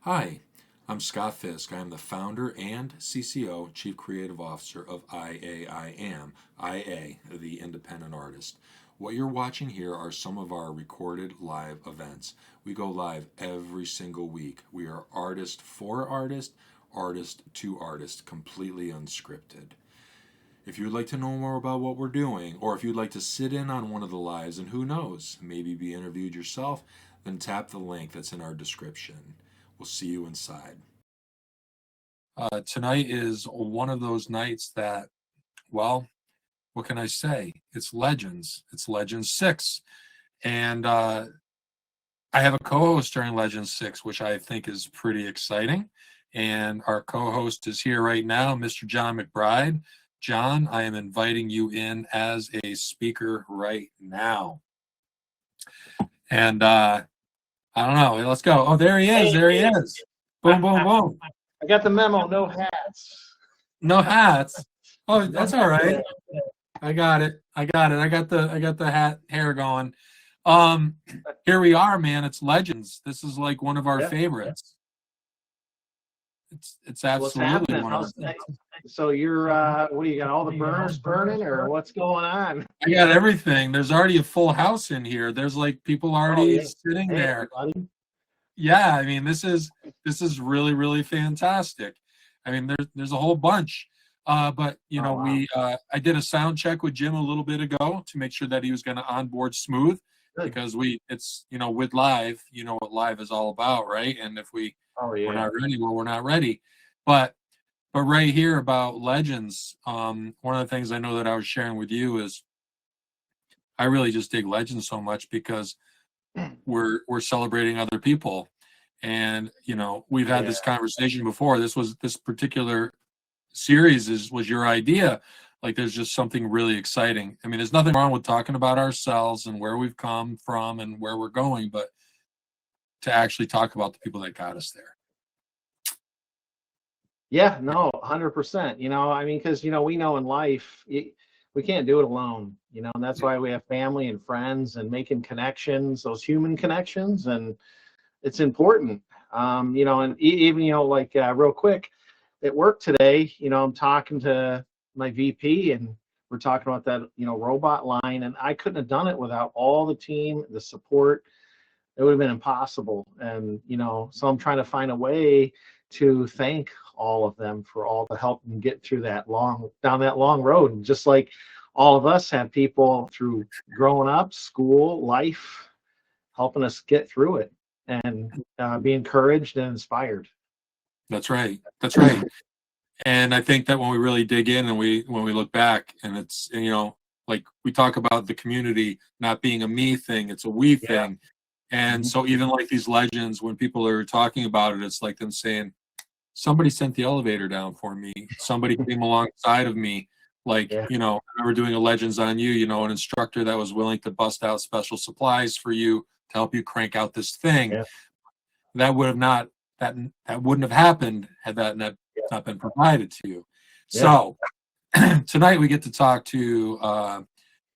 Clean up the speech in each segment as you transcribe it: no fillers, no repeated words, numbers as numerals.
Hi, I'm Scott Fisk. I am the founder and CCO, Chief Creative Officer of iAiAM, IA, the independent artist. What you're watching here are some of our recorded live events. We go live every single week. We are artist for artist, artist to artist, completely unscripted. If you'd like to know more about what we're doing, or if you'd like to sit in on one of the lives and who knows, maybe be interviewed yourself, then tap the link that's in our description. We'll see you inside. Tonight is one of those nights that, well, what can I say? It's Legends. It's Legends 6. And I have a co-host during Legends 6, which I think is pretty exciting. And our co-host is here right now, Mr. John McBride. John, I am inviting you in as a speaker right now. And I don't know. Let's go. Oh, there he is. There he is. Boom, boom, boom. I got the memo. No hats. No hats. Oh, that's all right. I got it. I got the hat hair going. Here we are, man. It's Legends. This is like one of our favorites. It's absolutely one of them. So you're what do you got? All the burners burning, or what's going on? I got everything. There's already a full house in here. There's like people already sitting there. Everybody. Yeah, I mean this is really, really fantastic. I mean there's a whole bunch. But you know, I did a sound check with Jim a little bit ago to make sure that he was going to onboard smooth. Good. Because it's with live, you know what live is all about, right? And if we're not ready, well, we're not ready. But right here about Legends, one of the things I know that I was sharing with you is I really just dig Legends so much because we're celebrating other people. And we've had this conversation before. This particular series was your idea. Like there's just something really exciting. I mean, there's nothing wrong with talking about ourselves and where we've come from and where we're going, but to actually talk about the people that got us there. Yeah, no, 100%. I mean, because we know in life we can't do it alone. And that's why we have family and friends and making connections, those human connections, and it's important. And even like real quick, at work today, I'm talking to my VP and we're talking about that robot line, and I couldn't have done it without all the team, the support. It would have been impossible. And so I'm trying to find a way to thank all of them for all the help and get through down that long road. And just like all of us have people through growing up, school, life, helping us get through it and be encouraged and inspired. That's right. And I think that when we really dig in and when we look back, and it's like we talk about the community not being a me thing, it's a we thing. And so even like these legends, when people are talking about it, it's like them saying, somebody sent the elevator down for me. Somebody came alongside of me. Like, I remember doing a Legends on You, an instructor that was willing to bust out special supplies for you to help you crank out this thing. Yeah. That wouldn't have happened had that not been provided to you. Yeah. So tonight we get to talk to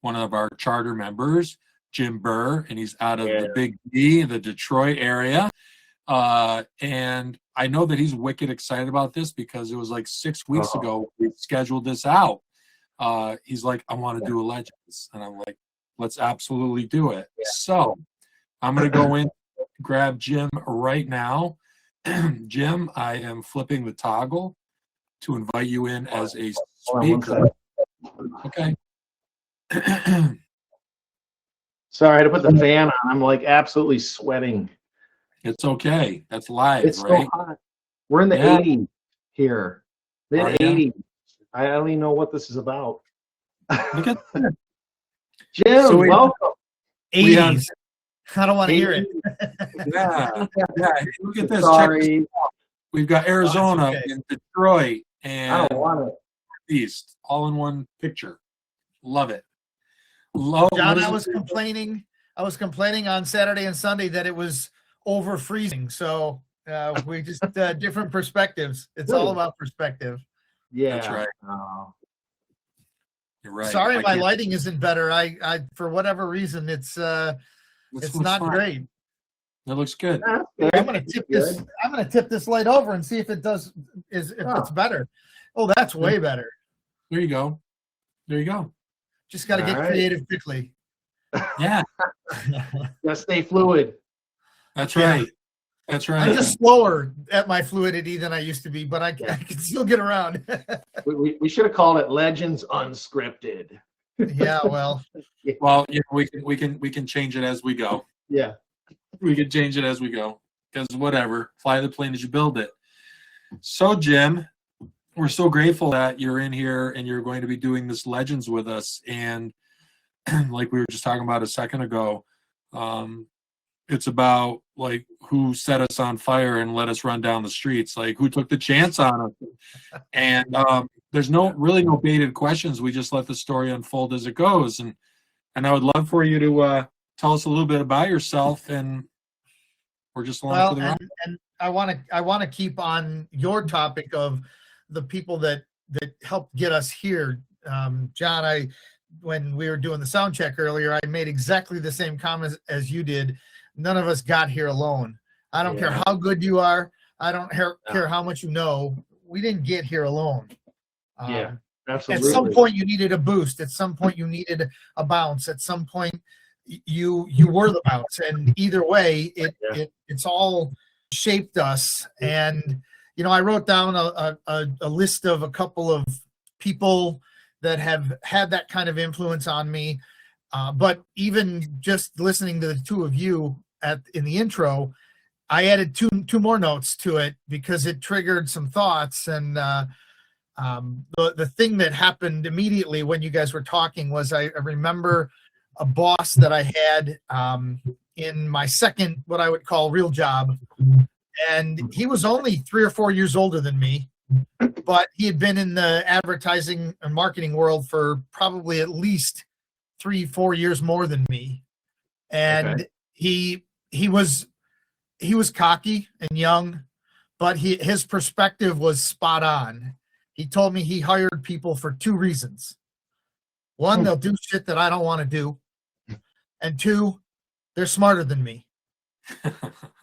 one of our charter members, Jim Bur, and he's out of the Big D, the Detroit area. And I know that he's wicked excited about this because it was like 6 weeks ago we scheduled this out. He's like, I want to do a Legends. And I'm like, let's absolutely do it. Yeah. So I'm going to go in, grab Jim right now. Jim, I am flipping the toggle to invite you in as a speaker. Okay. Sorry to put the fan on. I'm like absolutely sweating. It's okay. That's live, it's right? So hot. We're in the 80s here. Mid-80s. I don't even know what this is about. Look at that. Jim, welcome. 80s. I don't want to hear it. Yeah. Look at this. Sorry. We've got Arizona and Detroit and I don't want it. East all in one picture. Love it. John, I was complaining on Saturday and Sunday that it was over freezing. So we just different perspectives. It's all about perspective. Yeah, that's right. You're right. Sorry, my lighting isn't better. I for whatever reason it's not great. That looks good. I'm gonna tip this. I'm gonna tip this light over and see if it does. If it's better. Oh, that's way better. There you go. There you go. Just got to get creative quickly. Yeah. Gotta stay fluid. That's right. That's right. I'm just slower at my fluidity than I used to be, but I can still get around. We should have called it Legends Unscripted. Yeah, well, we can change it as we go. Yeah. We can change it as we go. Because whatever, fly the plane as you build it. So Jim, we're so grateful that you're in here and you're going to be doing this Legends with us. And like we were just talking about a second ago, it's about like who set us on fire and let us run down the streets, like who took the chance on us. And there's really no baited questions. We just let the story unfold as it goes. And I would love for you to tell us a little bit about yourself, and we're just along for the ride. And I want to keep on your topic of the people that helped get us here. John, when we were doing the sound check earlier, I made exactly the same comments as you did. None of us got here alone. I don't care how good you are. I don't care how much you know. We didn't get here alone. Absolutely. At some point, you needed a boost. At some point, you needed a bounce. At some point, you were the bounce. And either way, it's all shaped us. And I wrote down a list of a couple of people that have had that kind of influence on me. But even just listening to the two of you in the intro, I added two more notes to it because it triggered some thoughts. And the thing that happened immediately when you guys were talking was I remember a boss that I had in my second, what I would call real job. And he was only 3 or 4 years older than me, but he had been in the advertising and marketing world for probably at least 3-4 years more than me. And he was cocky and young, but his perspective was spot on. He told me he hired people for 2 reasons. 1, they'll do shit that I don't want to do. And 2, they're smarter than me.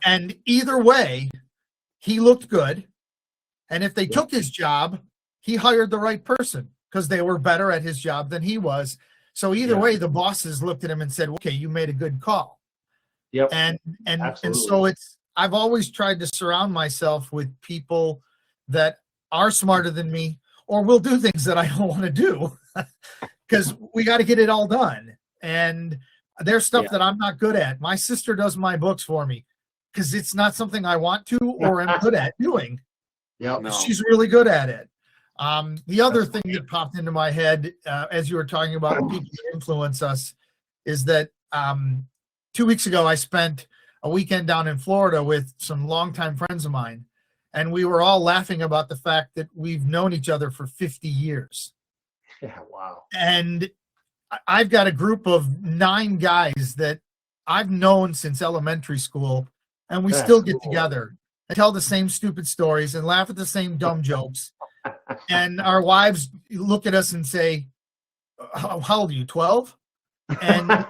And either way, he looked good. And if they took his job, he hired the right person because they were better at his job than he was. So either way, the bosses looked at him and said, okay, you made a good call. Yep. And so I've always tried to surround myself with people that are smarter than me or will do things that I don't want to do because we got to get it all done. And there's stuff that I'm not good at. My sister does my books for me because it's not something I want to or am good at doing. Yeah, She's really good at it. The other thing that popped into my head as you were talking about people that influence us is that 2 weeks ago I spent a weekend down in Florida with some longtime friends of mine, and we were all laughing about the fact that we've known each other for 50 years. Yeah, wow. And I've got a group of 9 guys that I've known since elementary school, and we still get together and tell the same stupid stories and laugh at the same dumb jokes. And our wives look at us and say, how old are you, 12? And,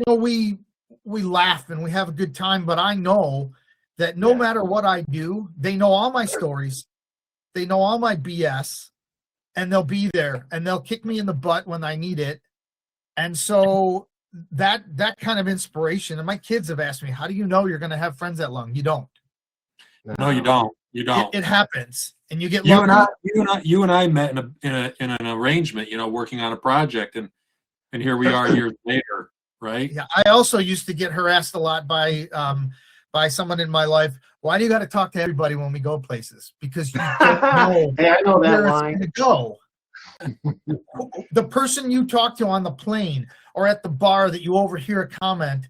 we laugh and we have a good time, but I know that no matter what I do, they know all my stories. They know all my BS, and they'll be there and they'll kick me in the butt when I need it. And so that kind of inspiration, and my kids have asked me, how do you know you're going to have friends that long? You don't. No, you don't. You don't. It happens, and you get you lucky. you and I met in an arrangement, working on a project, and here we are years later, right? Yeah, I also used to get harassed a lot by someone in my life. Why do you got to talk to everybody when we go places? Because you don't know hey, I know that where line. it's going to go. The person you talk to on the plane or at the bar that you overhear a comment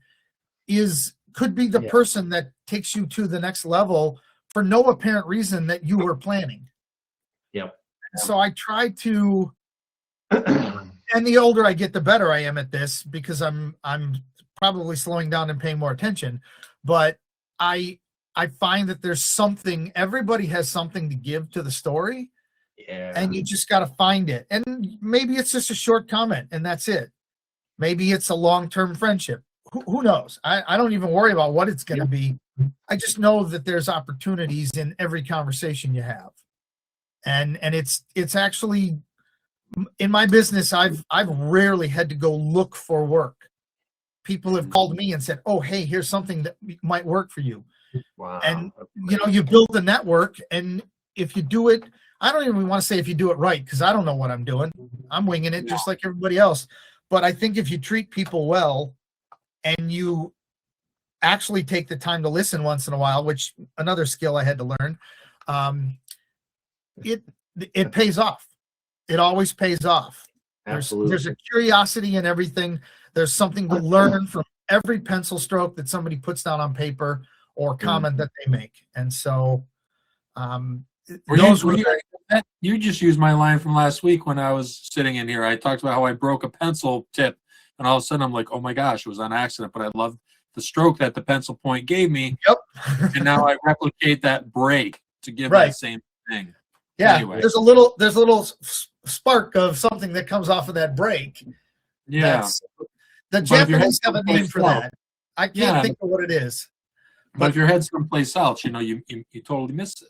could be the person that takes you to the next level for no apparent reason that you were planning. Yep. So I try to, and the older I get, the better I am at this because I'm probably slowing down and paying more attention. But I find that there's something, everybody has something to give to the story. Yeah. And you just got to find it. And maybe it's just a short comment and that's it. Maybe it's a long-term friendship. who knows? I don't even worry about what it's going to be. I just know that there's opportunities in every conversation you have. And it's actually, in my business, I've rarely had to go look for work. People have called me and said, "Oh, hey, here's something that might work for you." Wow. And you build a network, and if you do it, I don't even want to say if you do it right, because I don't know what I'm doing. I'm winging it just like everybody else. But I think if you treat people well and you actually take the time to listen once in a while, which another skill I had to learn, it pays off. It always pays off. Absolutely. There's a curiosity in everything. There's something to learn from every pencil stroke that somebody puts down on paper or comment that they make. And so, you just used my line from last week when I was sitting in here. I talked about how I broke a pencil tip, and all of a sudden I'm like, oh my gosh, it was on accident, but I loved the stroke that the pencil point gave me. Yep. And now I replicate that break to give that same thing. Yeah. Anyway. There's a little spark of something that comes off of that break. Yeah. The Japanese have a name for that. I can't think of what it is. But if your head's someplace else, you totally miss it.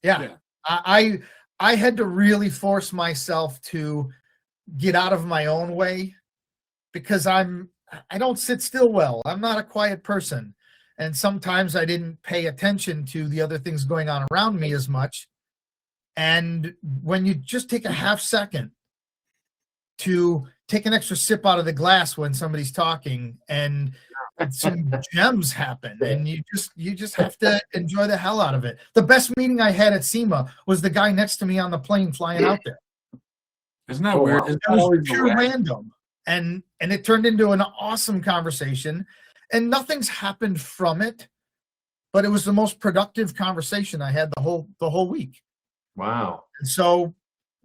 Yeah. I had to really force myself to get out of my own way, because I don't sit still well. I'm not a quiet person. And sometimes I didn't pay attention to the other things going on around me as much. And when you just take a half second to take an extra sip out of the glass when somebody's talking, and some gems happen, and you just have to enjoy the hell out of it. The best meeting I had at SEMA was the guy next to me on the plane flying out there. Isn't that weird? It was pure random, and it turned into an awesome conversation, and nothing's happened from it, but it was the most productive conversation I had the whole week. Wow. And so,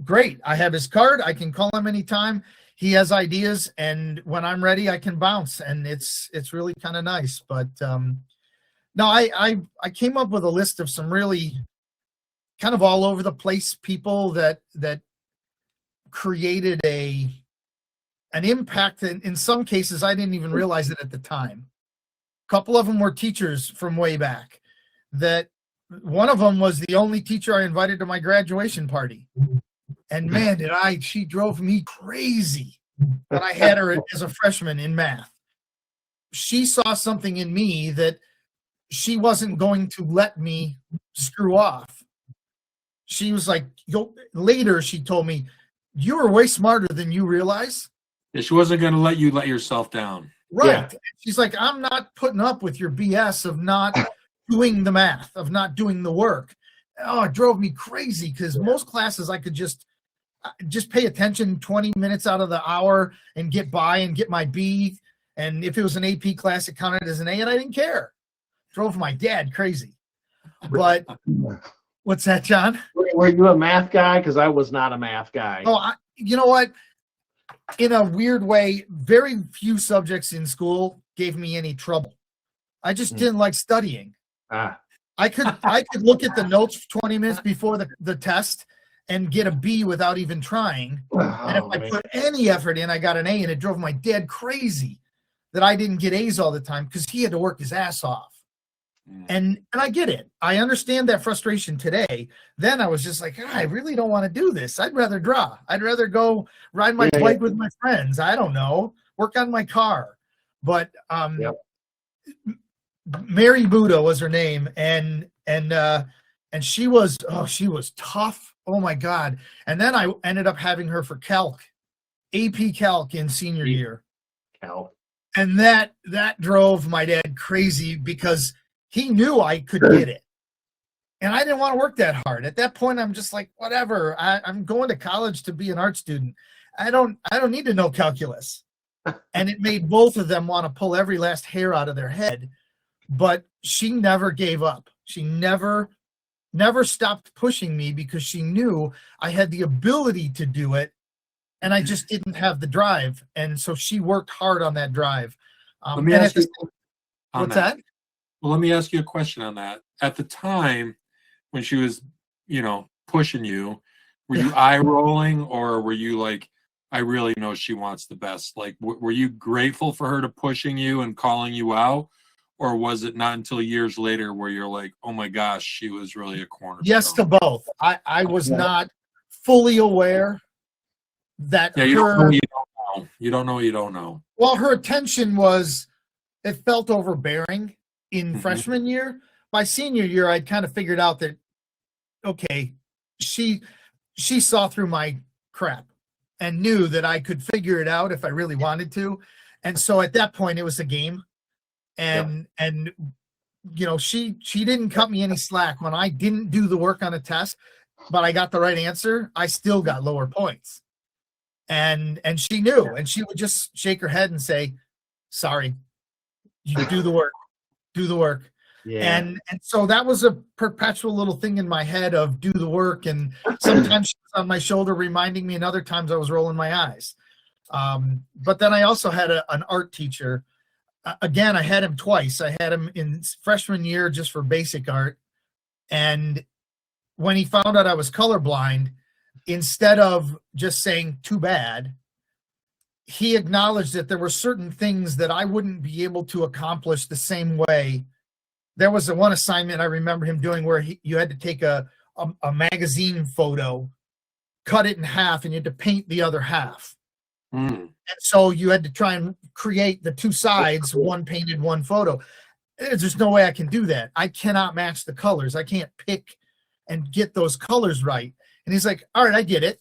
great. I have his card. I can call him anytime. He has ideas, and when I'm ready, I can bounce, and it's really kind of nice. But no, I came up with a list of some really kind of all over the place people that created an impact. In some cases, I didn't even realize it at the time. A couple of them were teachers from way back. That one of them was the only teacher I invited to my graduation party. And man, she drove me crazy when I had her as a freshman in math. She saw something in me that she wasn't going to let me screw off. She was like, later she told me, you were way smarter than you realize. Yeah, she wasn't going to let you let yourself down. Right. Yeah. She's like, I'm not putting up with your BS of not doing the math, of not doing the work. Oh, it drove me crazy, because most classes I could just pay attention 20 minutes out of the hour and get by and get my B. And if it was an AP class, it counted as an A, and I didn't care. Drove my dad crazy. But what's that, John? Were you a math guy? Because I was not a math guy. Oh, you know what? In a weird way, very few subjects in school gave me any trouble. I just didn't like studying. I could look at the notes for 20 minutes before the test and get a B without even trying. And if I put any effort in, I got an A, and it drove my dad crazy that I didn't get A's all the time, because he had to work his ass off. And I get it. I understand that frustration today. Then I was just like, I really don't want to do this. I'd rather draw. I'd rather go ride my bike with my friends. I don't know, work on my car. But Mary Buddha was her name, and she was tough. Oh my God. And then I ended up having her for calc, AP calc in senior year. Calc. And that drove my dad crazy, because he knew I could get it. And I didn't want to work that hard. At that point, I'm just like, whatever. I'm going to college to be an art student. I don't need to know calculus. And it made both of them want to pull every last hair out of their head. But she never gave up. She never stopped pushing me, because she knew I had the ability to do it, and I just didn't have the drive. And so she worked hard on that drive. Let me ask you what's that? Well, let me ask you a question on that. At the time when she was, pushing you, were you eye rolling, or were you like, I really know she wants the best. Like, were you grateful for her to pushing you and calling you out? Or was it not until years later where you're like, oh my gosh, she was really a cornerstone? Yes to both. I was not fully aware that yeah, you don't know what you don't know. You don't know what you don't know. Well, her attention it felt overbearing in freshman year. By senior year, I'd kind of figured out that, okay, she saw through my crap and knew that I could figure it out if I really wanted to. And so at that point, it was a game. And you know, she didn't cut me any slack when I didn't do the work on a test, but I got the right answer. I still got lower points, and she knew, and she would just shake her head and say, "Sorry, you do the work." Yeah. And so that was a perpetual little thing in my head of do the work, and sometimes she was on my shoulder reminding me, and other times I was rolling my eyes. But then I also had an art teacher. Again, I had him twice. I had him in freshman year just for basic art. And when he found out I was colorblind, instead of just saying too bad, he acknowledged that there were certain things that I wouldn't be able to accomplish the same way. There was one assignment I remember him doing where you had to take a magazine photo, cut it in half, and you had to paint the other half. And so you had to try and create the two sides, one painted, one photo. There's just no way I can do that. I cannot match the colors. I can't pick and get those colors right. And he's like, all right, I get it,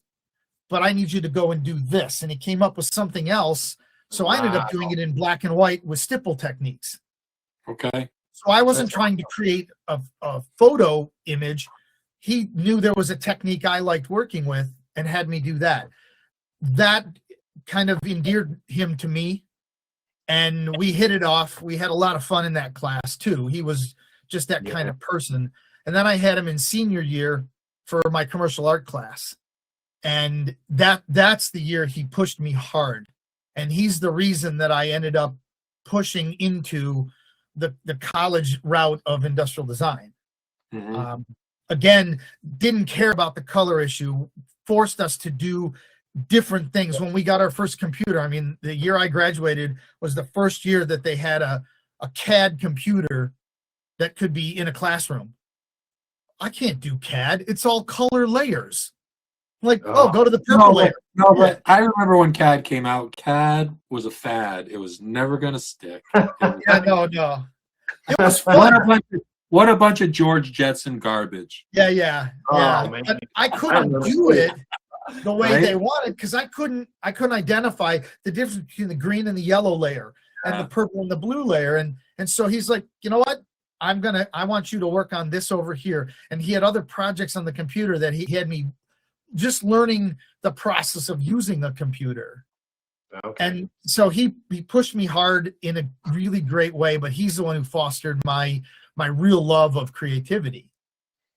but I need you to go and do this. And he came up with something else. So I ended up doing it in black and white with stipple techniques. Okay. So I wasn't trying to create a photo image. He knew there was a technique I liked working with and had me do that. That kind of endeared him to me, and we hit it off. We had a lot of fun in that class too. He was just that kind of person. And then I had him in senior year for my commercial art class, and that's the year he pushed me hard, and he's the reason that I ended up pushing into the college route of industrial design. Again, didn't care about the color issue, forced us to do different things. When we got our first computer, I mean, the year I graduated was the first year that they had a CAD computer that could be in a classroom. I can't do CAD. It's all color layers. Like, go to the purple layer. No, but I remember when CAD came out, CAD was a fad. It was never going to stick. Yeah, no. It was fun. What a bunch of George Jetson garbage. Yeah. Man. But I couldn't do it the way they wanted because I couldn't identify the difference between the green and the yellow layer and the purple and the blue layer. And so he's like, you know what? I want you to work on this over here. And he had other projects on the computer that he had me just learning the process of using a computer. Okay. And so he pushed me hard in a really great way, but he's the one who fostered my real love of creativity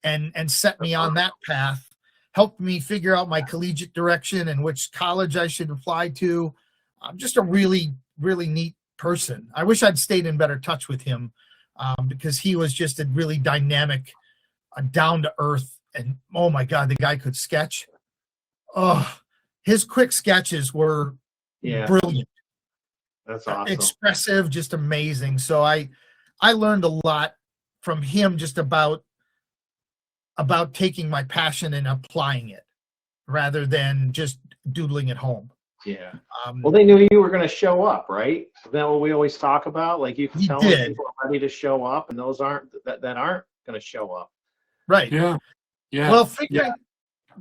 and set me on that path, helped me figure out my collegiate direction and which college I should apply to. I'm just a really, really neat person. I wish I'd stayed in better touch with him because he was just a really dynamic, down to earth. And oh my God, the guy could sketch. Oh, his quick sketches were brilliant. That's awesome. Expressive, just amazing. So I learned a lot from him just about taking my passion and applying it rather than just doodling at home. Yeah. Well, they knew you were going to show up, right? Isn't that what we always talk about? Like you can tell when people are ready to show up, and those aren't going to show up. Right. Yeah. Well,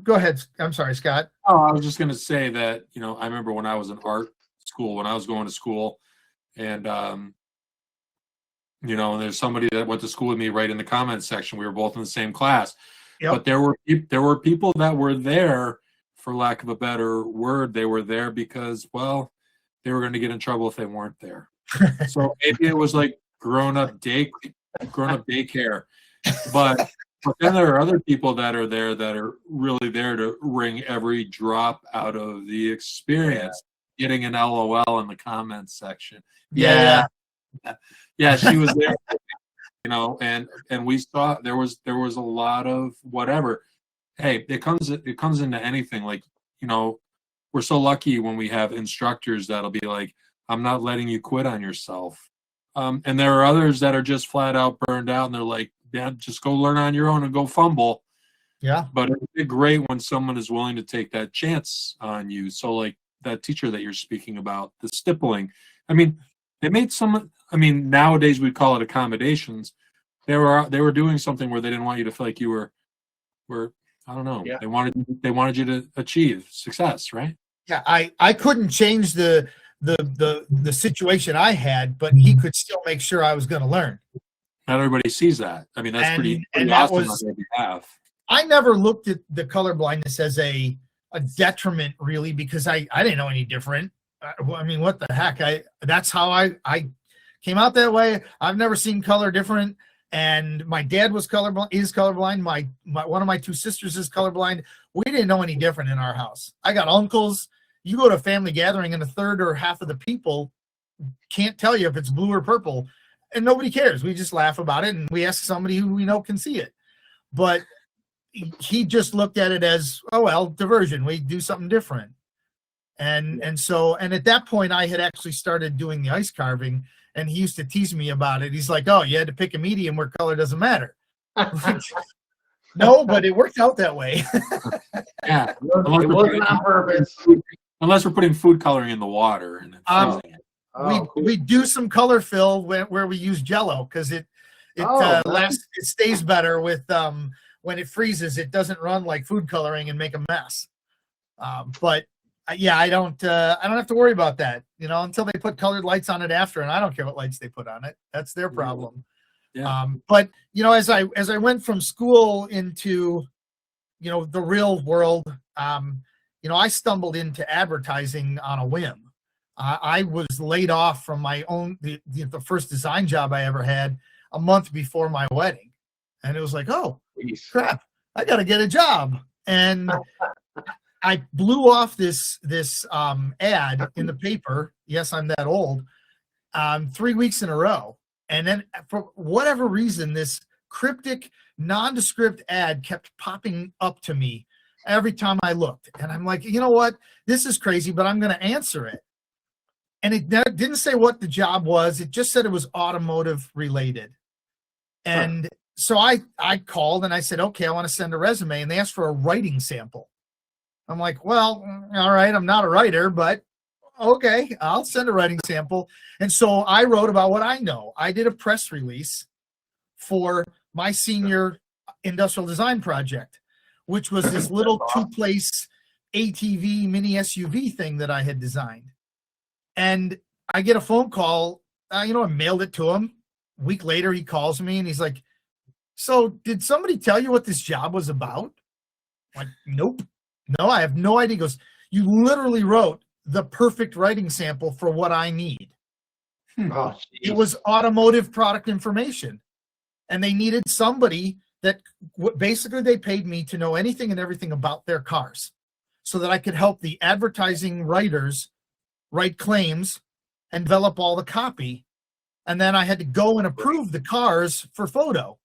go ahead. I'm sorry, Scott. Oh, I was just going to say that, I remember when I was in art school, when I was going to school, and, there's somebody that went to school with me right in the comments section. We were both in the same class. Yep. But there were people that were there, for lack of a better word, they were there because, well, they were going to get in trouble if they weren't there. So maybe it was like grown-up daycare. But then there are other people that are there that are really there to wring every drop out of the experience. Getting an LOL in the comments section. Yeah, she was there. And we saw there was a lot of whatever. Hey, it comes into anything. Like, we're so lucky when we have instructors that'll be like, I'm not letting you quit on yourself. And there are others that are just flat out burned out and they're like, yeah, just go learn on your own and go fumble. Yeah. But it's great when someone is willing to take that chance on you. So like that teacher that you're speaking about, the stippling, I mean, they made some, I mean, nowadays we'd call it accommodations. They were doing something where they didn't want you to feel like you were I don't know. Yeah. They wanted you to achieve success, right? Yeah, I couldn't change the situation I had, but he could still make sure I was going to learn. Not everybody sees that. I mean, that's pretty and that awesome was, on their behalf. I never looked at the color blindness as a detriment, really, because I didn't know any different. I mean, what the heck? That's how I came out that way. I've never seen color different. And my dad was colorblind. My one of my two sisters is colorblind. We didn't know any different in our house. I got uncles. You go to a family gathering and a third or half of the people can't tell you if it's blue or purple, and nobody cares. We just laugh about it and we ask somebody who we know can see it. But he just looked at it as, oh well, diversion. We do something different. And at that point I had actually started doing the ice carving, and he used to tease me about it. He's like, oh, you had to pick a medium where color doesn't matter. No, but it worked out that way. Yeah. It wasn't on purpose. Unless we're putting food coloring in the water and freezing it. Oh, cool. We do some color fill where we use Jello, because it stays better with when it freezes. It doesn't run like food coloring and make a mess. But yeah, I don't have to worry about that, until they put colored lights on it after, and I don't care what lights they put on it. That's their problem. Yeah. But as I went from school into the real world, I stumbled into advertising on a whim. I was laid off from my own the first design job I ever had a month before my wedding, and it was like, oh crap, I got to get a job. And I blew off this ad in the paper. Yes, I'm that old. 3 weeks in a row. And then for whatever reason, this cryptic, nondescript ad kept popping up to me every time I looked. And I'm like, you know what? This is crazy, but I'm going to answer it. And it didn't say what the job was. It just said it was automotive related. And so I called and I said, okay, I want to send a resume. And they asked for a writing sample. I'm like, well, all right, I'm not a writer, but okay, I'll send a writing sample. And so I wrote about what I know. I did a press release for my senior industrial design project, which was this little two-place ATV mini SUV thing that I had designed. And I get a phone call, I mailed it to him. A week later, he calls me and he's like, so did somebody tell you what this job was about? I'm like, nope. No, I have no idea. He goes, you literally wrote the perfect writing sample for what I need. Oh, it was automotive product information. And they needed somebody that basically they paid me to know anything and everything about their cars so that I could help the advertising writers write claims and develop all the copy. And then I had to go and approve the cars for photo.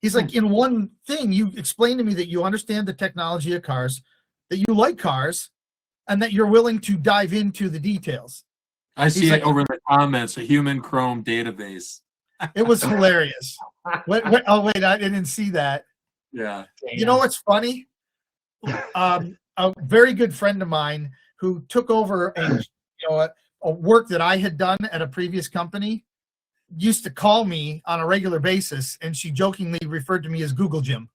He's like, in one thing, you explained to me that you understand the technology of cars, that you like cars, and that you're willing to dive into the details. I see it over in the comments, a human Chrome database. It was hilarious. Wait, I didn't see that. Yeah. You know what's funny? A very good friend of mine who took over a work that I had done at a previous company used to call me on a regular basis, and she jokingly referred to me as Google Jim.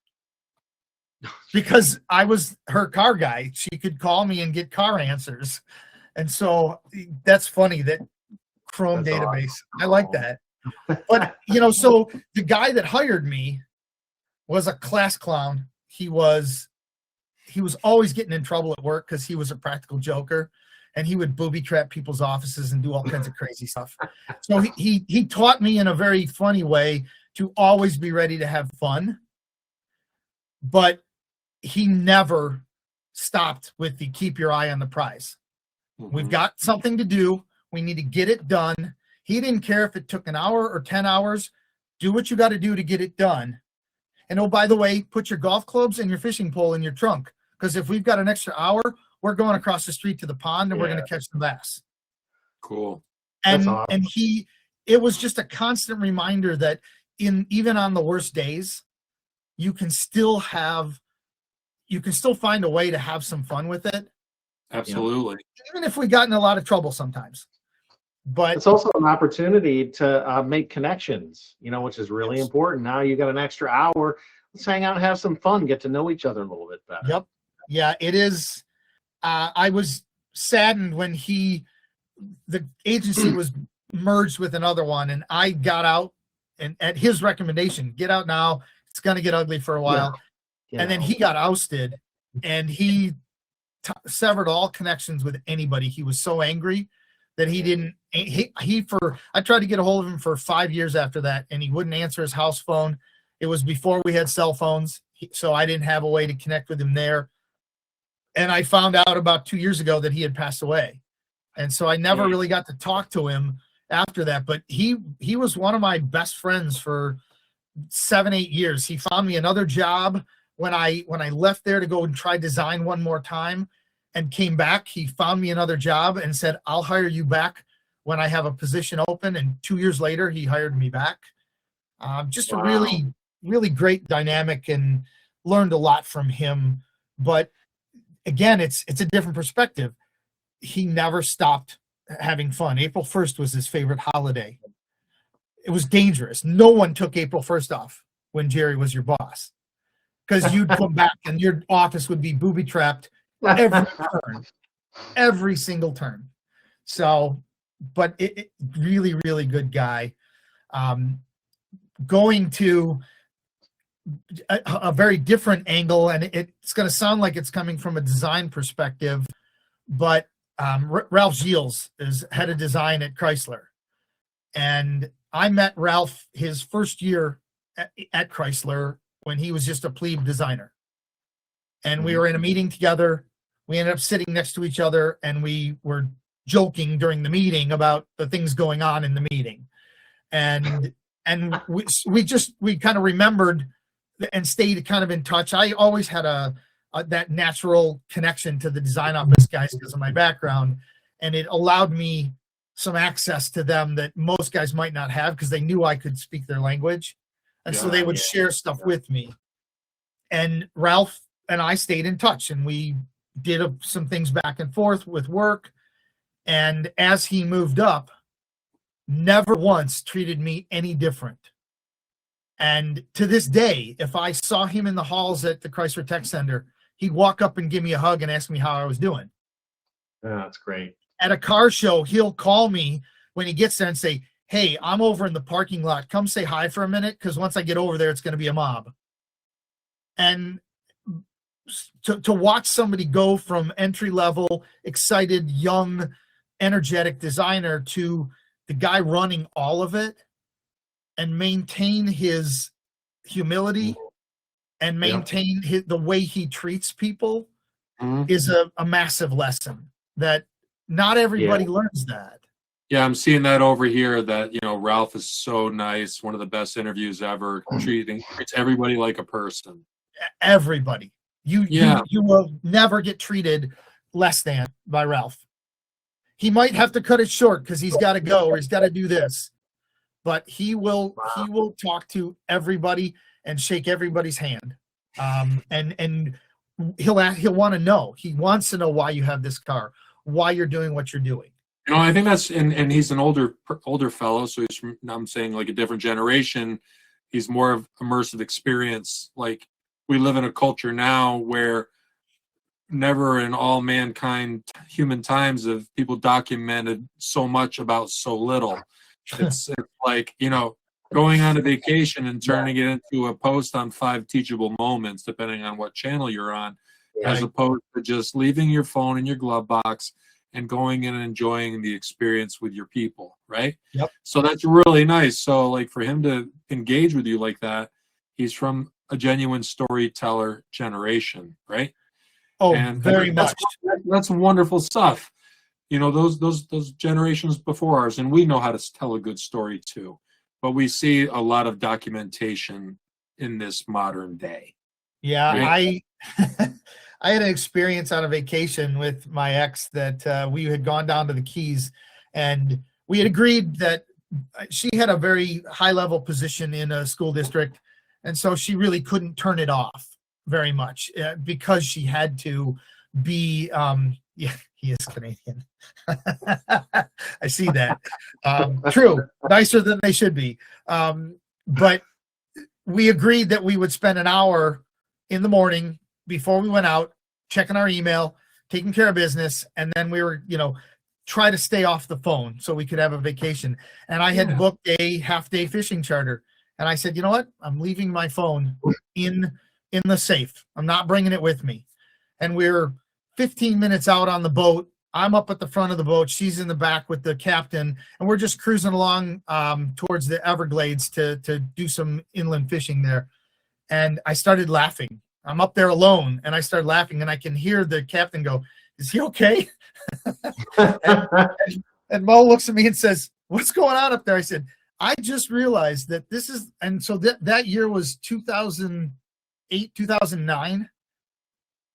Because I was her car guy. She could call me and get car answers. And so that's funny, that Chrome database. Awesome. I like that. But, so the guy that hired me was a class clown. He was always getting in trouble at work because he was a practical joker, and he would booby trap people's offices and do all kinds of crazy stuff. So he taught me in a very funny way to always be ready to have fun. But he never stopped with the keep your eye on the prize. Mm-hmm. We've got something to do. We need to get it done. He didn't care if it took an hour or 10 hours. Do what you got to do to get it done. And oh, by the way, put your golf clubs and your fishing pole in your trunk, because if we've got an extra hour, we're going across the street to the pond and we're going to catch the bass. Cool. And That's awesome. and it was just a constant reminder that even on the worst days, you can still find a way to have some fun with it. Absolutely. Even if we got in a lot of trouble sometimes. But it's also an opportunity to make connections, which is really important. Now you got an extra hour. Let's hang out and have some fun, get to know each other a little bit better. Yep. Yeah, it is. I was saddened when the agency was merged with another one, and I got out, and at his recommendation, get out now. It's going to get ugly for a while. Yeah. And then he got ousted, and he severed all connections with anybody. He was so angry that he didn't. I tried to get a hold of him for 5 years after that, and he wouldn't answer his house phone. It was before we had cell phones, so I didn't have a way to connect with him there. And I found out about 2 years ago that he had passed away. And so I never really got to talk to him after that. But he was one of my best friends for 7-8 years. He found me another job when I left there to go and try design one more time and came back. He found me another job and said, I'll hire you back when I have a position open. And 2 years later, he hired me back. Just a really, really great dynamic, and learned a lot from him. But again, it's a different perspective. He never stopped having fun. April 1st was his favorite holiday. It was dangerous. No one took April 1st off when Jerry was your boss, because you'd come back and your office would be booby-trapped every turn, every single turn. So, but it really, really good guy. Going to a very different angle, and it's going to sound like it's coming from a design perspective, but Ralph Gilles is head of design at Chrysler. And I met Ralph his first year at Chrysler when he was just a plebe designer. And we were in a meeting together. We ended up sitting next to each other, and we were joking during the meeting about the things going on in the meeting. And we kind of remembered and stayed kind of in touch. I always had that natural connection to the design office guys because of my background, and it allowed me some access to them that most guys might not have, because they knew I could speak their language, and so they would share stuff with me. And Ralph and I stayed in touch, and we did some things back and forth with work. And as he moved up, never once treated me any different. And to this day, if I saw him in the halls at the Chrysler Tech Center, he'd walk up and give me a hug and ask me how I was doing. Yeah, that's great. At a car show, he'll call me when he gets there and say, hey, I'm over in the parking lot. Come say hi for a minute, because once I get over there, it's going to be a mob. And to watch somebody go from entry-level, excited, young, energetic designer to the guy running all of it, and maintain his humility and maintain the way he treats people is a massive lesson that not everybody learns that. Yeah, I'm seeing that over here, that, Ralph is so nice. One of the best interviews ever. Treats everybody like a person. Everybody. You will never get treated less than by Ralph. He might have to cut it short because he's got to go or he's got to do this. But he will talk to everybody and shake everybody's hand. And he'll want to know. He wants to know why you have this car, why you're doing what you're doing. I think that's, and he's an older fellow, so he's from, I'm saying, like, a different generation. He's more of immersive experience. Like, we live in a culture now where never in all mankind human times have people documented so much about so little. It's like, going on a vacation and turning it into a post on 5 teachable moments, depending on what channel you're on, as opposed to just leaving your phone in your glove box and going in and enjoying the experience with your people, right? Yep. So that's really nice. So, like, for him to engage with you like that, he's from a genuine storyteller generation, right? Oh, and very much. That's wonderful stuff. Those generations before ours, and we know how to tell a good story too, but we see a lot of documentation in this modern day. Yeah, right? I had an experience on a vacation with my ex that we had gone down to the Keys, and we had agreed that she had a very high level position in a school district, and so she really couldn't turn it off very much because she had to be yeah, he is Canadian. I see that. True, nicer than they should be. But we agreed that we would spend an hour in the morning before we went out, checking our email, taking care of business, and then we were, try to stay off the phone so we could have a vacation. And I had booked a half-day fishing charter, and I said, you know what? I'm leaving my phone in the safe. I'm not bringing it with me. And we're 15 minutes out on the boat. I'm up at the front of the boat. She's in the back with the captain, and we're just cruising along towards the Everglades to do some inland fishing there. And I started laughing. I'm up there alone, and I started laughing, and I can hear the captain go, "Is he okay?" and Mo looks at me and says, "What's going on up there?" I said, "I just realized that this is," and so that year was 2008, 2009.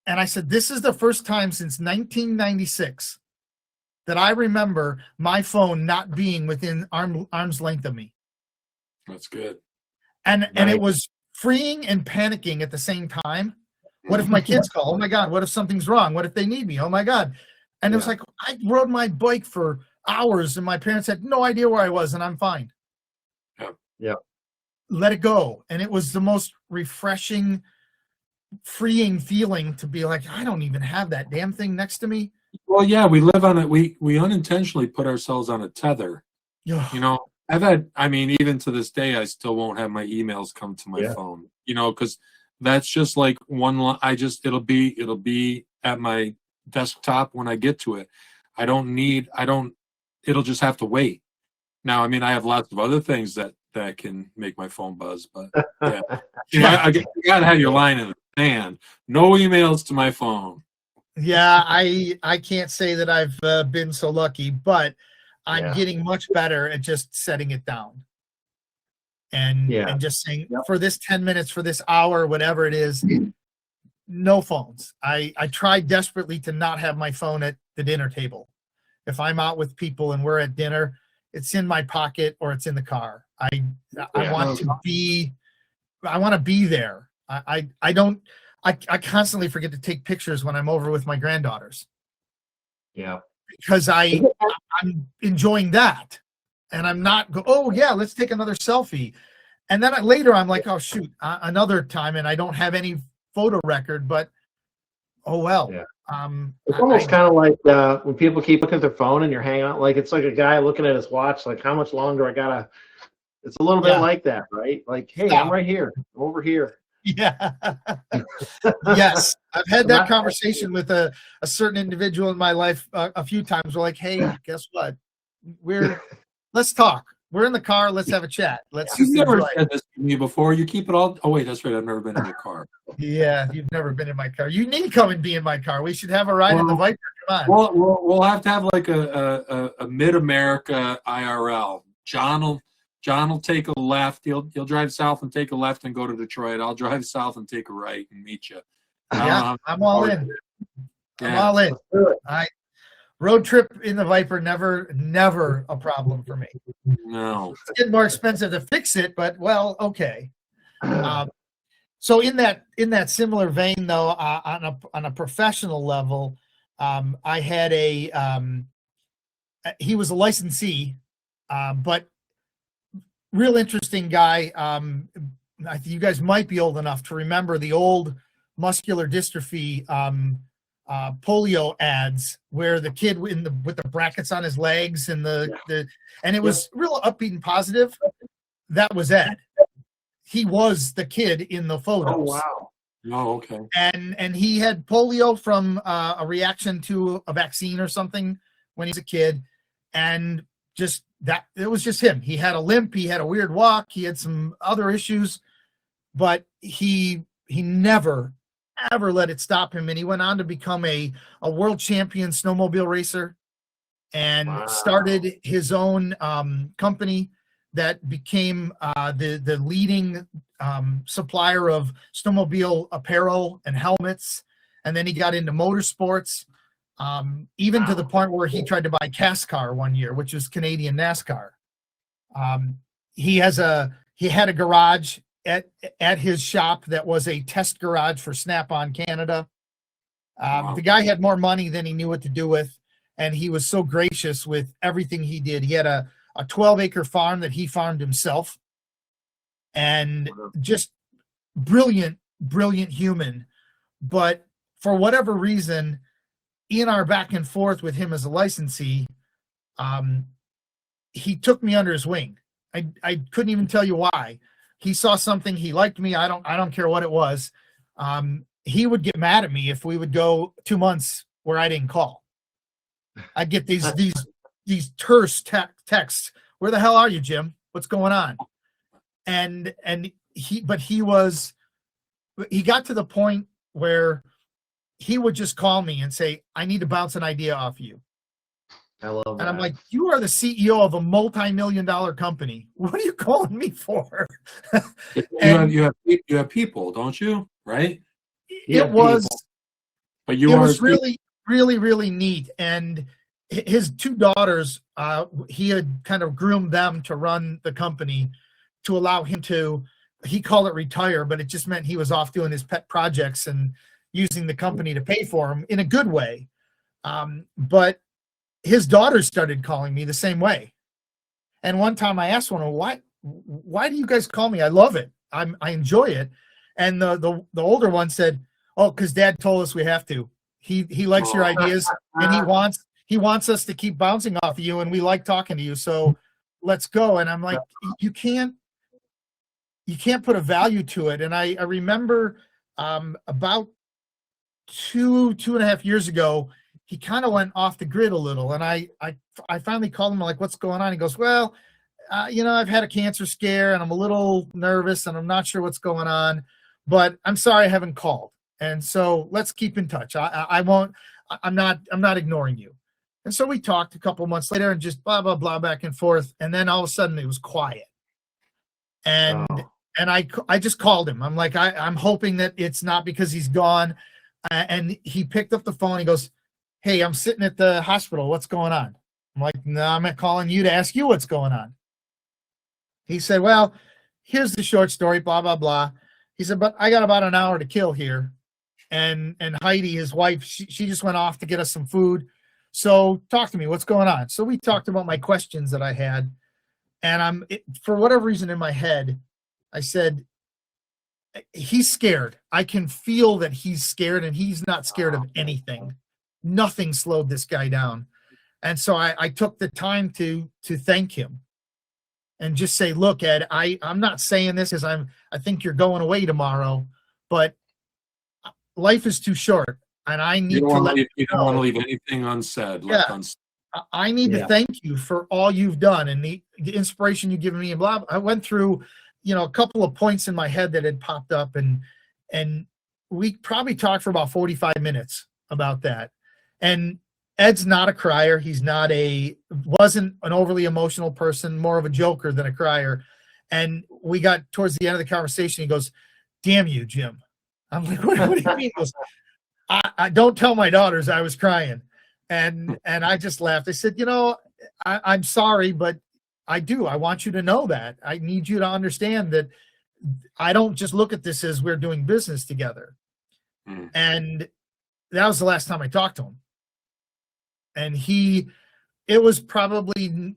And I said, "This is the first time since 1996 that I remember my phone not being within arm's length of me." That's good. And it was freeing and panicking at the same time. What if my kids call? Oh my God, what if something's wrong? What if they need me? Oh my God. And it was like, I rode my bike for hours and my parents had no idea where I was, and I'm fine. Yeah. Let it go. And it was the most refreshing, freeing feeling to be like, I don't even have that damn thing next to me. Well, yeah, we live on it. We unintentionally put ourselves on a tether. Even to this day, I still won't have my emails come to my phone, because that's just like one line. It'll be at my desktop when I get to it. It'll just have to wait. Now, I have lots of other things that can make my phone buzz, but you gotta have your line in the sand. No emails to my phone. Yeah, I can't say that I've been so lucky, but I'm getting much better at just setting it down and just saying for this 10 minutes, for this hour, whatever it is, no phones. I try desperately to not have my phone at the dinner table. If I'm out with people and we're at dinner, it's in my pocket or it's in the car. I want to be there. I constantly forget to take pictures when I'm over with my granddaughters. Yeah. Because I'm enjoying that. And I'm not let's take another selfie. And then later I'm like, oh shoot, another time, and I don't have any photo record, but oh well. Yeah. It's almost kind of like when people keep looking at their phone and you're hanging out, like it's like a guy looking at his watch, like how much longer I gotta. It's a little bit like that, right? Like, hey, I'm right here, I'm over here. Yeah. Yes, I've had that conversation with a certain individual in my life a few times. We're like, hey, guess what? Let's talk. We're in the car. Let's have a chat. You've never said this to me before. You keep it all. Oh wait, that's right. I've never been in your car. Yeah, you've never been in my car. You need to come and be in my car. We should have a ride in the Viper. Come on. We'll have to have like a Mid-America IRL. John will take a left. He'll drive south and take a left and go to Detroit. I'll drive south and take a right and meet you. Yeah, I'm all in. I'm all in. Road trip in the Viper, never a problem for me. No. It's getting more expensive to fix it, but well, okay. So in that similar vein, though, on a professional level, I had he was a licensee, but real interesting guy. I think you guys might be old enough to remember the old muscular dystrophy polio ads where the kid with the brackets on his legs and and it was real upbeat and positive. That was Ed. He was the kid in the photos. Oh wow. Oh, okay. And he had polio from a reaction to a vaccine or something when he was a kid, and just that it was just him. He had a limp, he had a weird walk, he had some other issues, but he never ever let it stop him, and he went on to become a world champion snowmobile racer and started his own company that became the leading supplier of snowmobile apparel and helmets and then he got into motorsports, even to the point where he tried to buy CASCAR one year, which was Canadian NASCAR. He had a garage at his shop that was a test garage for Snap-on Canada. Wow. The guy had more money than he knew what to do with, and he was so gracious with everything he did. He had a 12-acre farm that he farmed himself, and just brilliant human. But for whatever reason, in our back and forth with him as a licensee, he took me under his wing. I couldn't even tell you why. He saw something, he liked me. I don't care what it was. He would get mad at me if we would go 2 months where I didn't call. I'd get these terse texts. Where the hell are you, Jim? What's going on? And he got to the point where he would just call me and say, I need to bounce an idea off you. I love that. And I'm like, you are the CEO of a multi-million-dollar company. What are you calling me for? You have people, don't you? Right? It was But really neat. And his 2 daughters, he had kind of groomed them to run the company to allow him to, he called it retire, but it just meant he was off doing his pet projects and using the company to pay for him in a good way. But his daughters started calling me the same way. And one time I asked one, why do you guys call me? I love it. I enjoy it. And the older one said, oh, because Dad told us we have to. He likes your ideas, and he wants us to keep bouncing off of you, and we like talking to you. So let's go. And I'm like, you can't put a value to it. And I remember about two and a half years ago, he kind of went off the grid a little. And I finally called him, like, what's going on? He goes, well, I've had a cancer scare and I'm a little nervous and I'm not sure what's going on, but I'm sorry I haven't called. And so let's keep in touch. I'm not ignoring you. And so we talked a couple months later and just blah, blah, blah, back and forth. And then all of a sudden it was quiet. And I just called him. I'm like, I'm hoping that it's not because he's gone. And he picked up the phone. He goes, hey, I'm sitting at the hospital. What's going on? I'm like, no, I'm not calling you to ask you what's going on. He said, well, here's the short story, blah, blah, blah. He said, but I got about an hour to kill here. And Heidi, his wife, she just went off to get us some food. So talk to me. What's going on? So we talked about my questions that I had. And for whatever reason in my head, I said, he's scared. I can feel that he's scared, and he's not scared of anything. Nothing slowed this guy down. And so I took the time to thank him and just say, look, Ed, I'm not saying this because I think you're going away tomorrow, but life is too short, and I need to let you don't want to leave anything unsaid. I need to thank you for all you've done and the inspiration you've given me. And blah. I went through, a couple of points in my head that had popped up, and we probably talked for about 45 minutes about that. And Ed's not a crier. He's wasn't an overly emotional person, more of a joker than a crier. And we got towards the end of the conversation. He goes, damn you, Jim. I'm like, what do you mean? He goes, I don't tell my daughters I was crying. And I just laughed. I said, I'm sorry, but I do. I want you to know that. I need you to understand that I don't just look at this as we're doing business together. Mm. And that was the last time I talked to him. And it was probably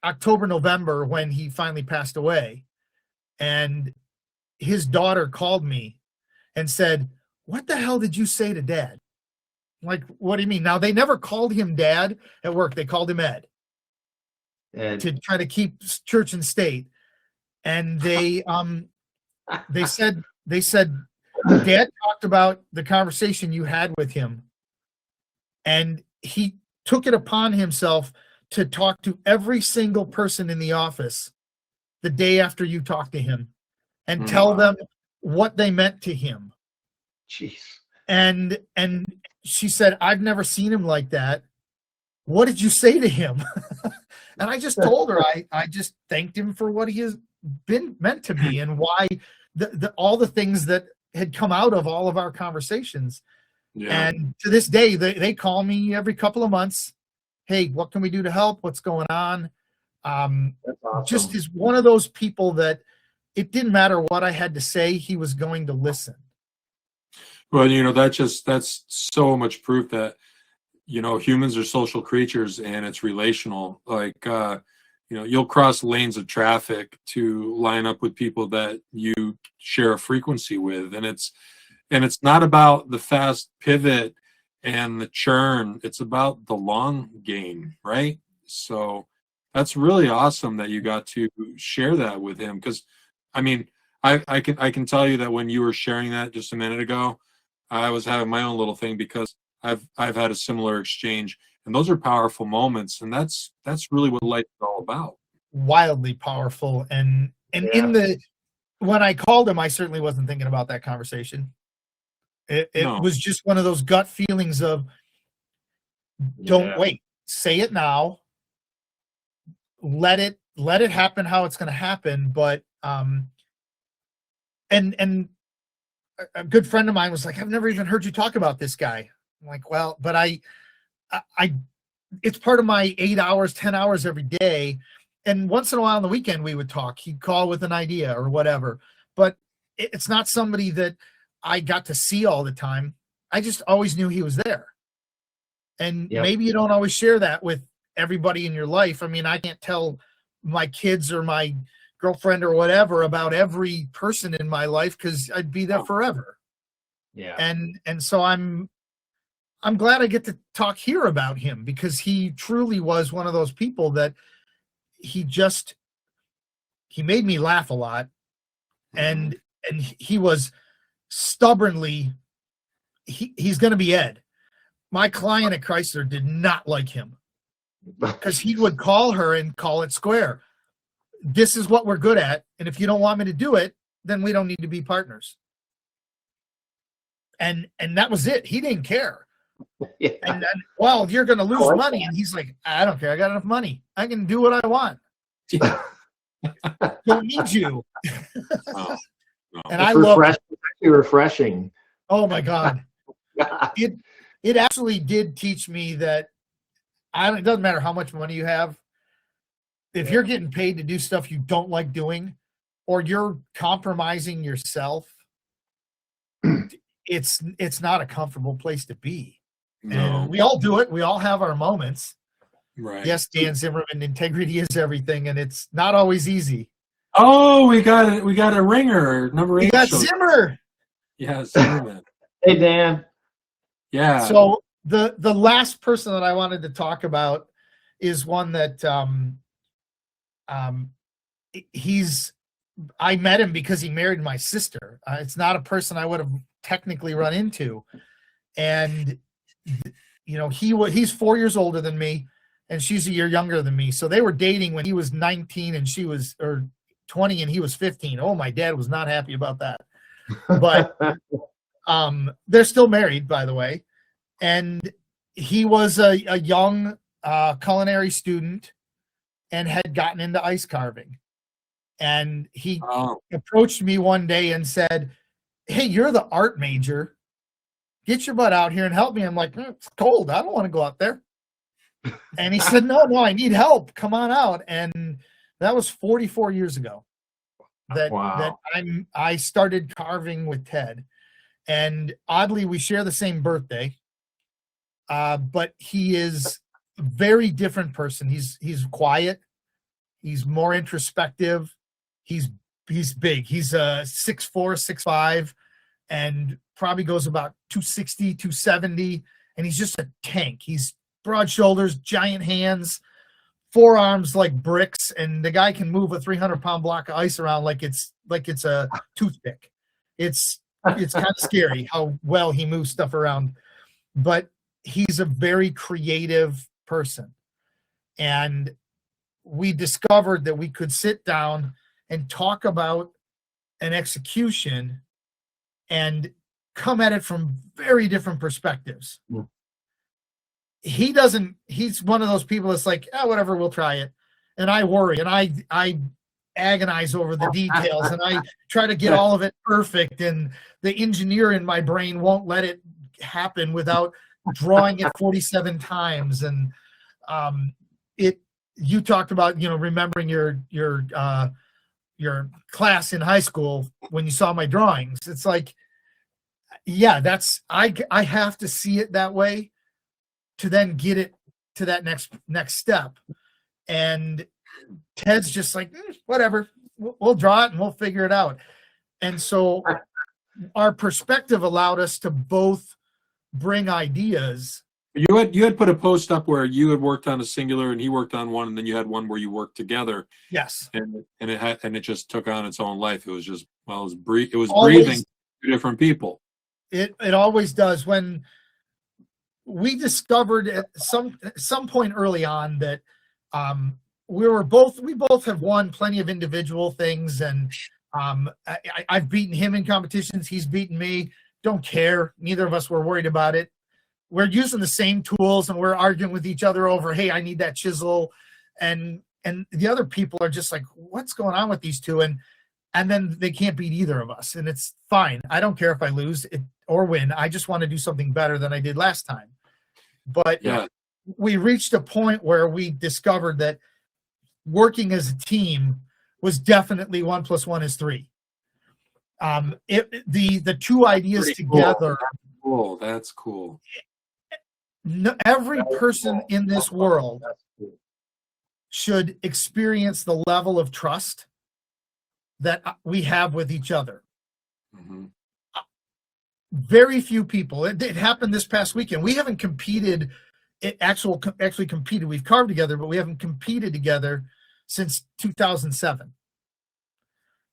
October, November when he finally passed away. And his daughter called me and said, what the hell did you say to Dad? I'm like, what do you mean? Now, they never called him Dad at work. They called him Ed. To try to keep church and state. And they said, Dad talked about the conversation you had with him. And he took it upon himself to talk to every single person in the office the day after you talked to him and tell them what they meant to him. Jeez. And she said, I've never seen him like that. What did you say to him? And I just told her, I just thanked him for what he has been meant to be and why all the things that had come out of all of our conversations. Yeah. And to this day, they call me every couple of months. Hey, what can we do to help? What's going on? That's awesome. Just is one of those people that it didn't matter what I had to say, he was going to listen. Well, that's so much proof that, humans are social creatures and it's relational. Like, you'll cross lanes of traffic to line up with people that you share a frequency with. And it's not about the fast pivot and the churn. It's about the long game, right? So that's really awesome that you got to share that with him. Because, I mean, I can tell you that when you were sharing that just a minute ago, I was having my own little thing because I've had a similar exchange, and those are powerful moments, and that's really what life is all about. Wildly powerful, and when I called him, I certainly wasn't thinking about that conversation. It was just one of those gut feelings of, don't wait, say it now, let it happen how it's going to happen. But and a good friend of mine was like, I've never even heard you talk about this guy. I'm like, well, but I it's part of my 8 hours, 10 hours every day. And once in a while on the weekend, we would talk. He'd call with an idea or whatever. But it's not somebody that I got to see all the time. I just always knew he was there. And maybe you don't always share that with everybody in your life. I mean, I can't tell my kids or my girlfriend or whatever about every person in my life because I'd be there forever. Yeah. And so I'm glad I get to talk here about him because he truly was one of those people that he made me laugh a lot. And he was stubbornly, he's going to be Ed. My client at Chrysler did not like him because he would call her and call it square. This is what we're good at. And if you don't want me to do it, then we don't need to be partners. And that was it. He didn't care. Yeah. And then, well, you're going to lose money. And he's like, I don't care. I got enough money. I can do what I want. Don't need you. No. And I love it. It's actually refreshing. Oh my God. It actually did teach me that it doesn't matter how much money you have. If you're getting paid to do stuff you don't like doing, or you're compromising yourself, it's not a comfortable place to be. No. And we all do it. We all have our moments. Right. Yes, Dan Zimmerman, integrity is everything, and it's not always easy. Oh, we got a ringer, number 8. We got Zimmer. Yeah, Zimmerman. Hey, Dan. Yeah. So the last person that I wanted to talk about is one that I met him because he married my sister. It's not a person I would have technically run into. And, he's 4 years older than me and she's a year younger than me. So they were dating when he was 19 and she was, or 20 and he was 15. Oh, my dad was not happy about that. But they're still married, by the way. And he was a young culinary student and had gotten into ice carving. And he approached me one day and said, hey, you're the art major. Get your butt out here and help me. I'm like, it's cold. I don't want to go out there. And he said, no, I need help. Come on out. And that was 44 years ago that I started carving with Ted. And oddly, we share the same birthday. But he is a very different person. He's quiet. He's more introspective. He's big. He's 6'4", 6'5", and probably goes about 260, 270. And he's just a tank. He's broad shoulders, giant hands, forearms like bricks. And the guy can move a 300-pound block of ice around like it's a toothpick. It's kind of scary how well he moves stuff around. But he's a very creative person. And we discovered that we could sit down and talk about an execution and come at it from very different perspectives. Mm. He's one of those people that's like, whatever, we'll try it. And I worry and I agonize over the details and I try to get all of it perfect. And the engineer in my brain won't let it happen without drawing it 47 times. And you talked about, remembering your class in high school when you saw my drawings. It's like, yeah, I have to see it that way to then get it to that next step. And Ted's just like, whatever, we'll draw it and we'll figure it out. And so our perspective allowed us to both bring ideas. You had put a post up where you had worked on a singular and he worked on one, and then you had one where you worked together. Yes. And it just took on its own life. It was just, well, it was Always, breathing two different people. It always does. When we discovered at some point early on that we both have won plenty of individual things, and I've beaten him in competitions. He's beaten me. Don't care. Neither of us were worried about it. We're using the same tools and we're arguing with each other over, hey, I need that chisel. And the other people are just like, what's going on with these two? And then they can't beat either of us. And it's fine. I don't care if I lose or win. I just want to do something better than I did last time. But yeah, we reached a point where we discovered that working as a team was definitely 1 + 1 is 3. The two ideas pretty together. Cool. That's cool. Every person in this world should experience the level of trust that we have with each other. Mm-hmm. Very few people. It happened this past weekend. We haven't competed. Actually competed. We've carved together, but we haven't competed together since 2007.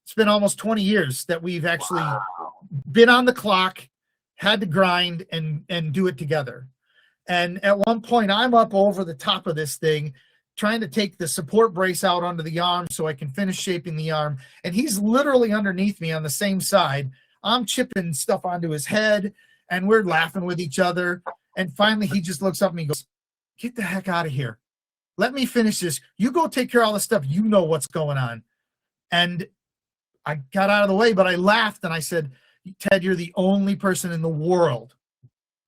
It's been almost 20 years that we've actually been on the clock, had to grind and do it together. And at one point, I'm up over the top of this thing, trying to take the support brace out onto the arm so I can finish shaping the arm. And he's literally underneath me on the same side. I'm chipping stuff onto his head, and we're laughing with each other. And finally, he just looks up at me and goes, get the heck out of here. Let me finish this. You go take care of all this stuff. You know what's going on. And I got out of the way, but I laughed and I said, Ted, you're the only person in the world,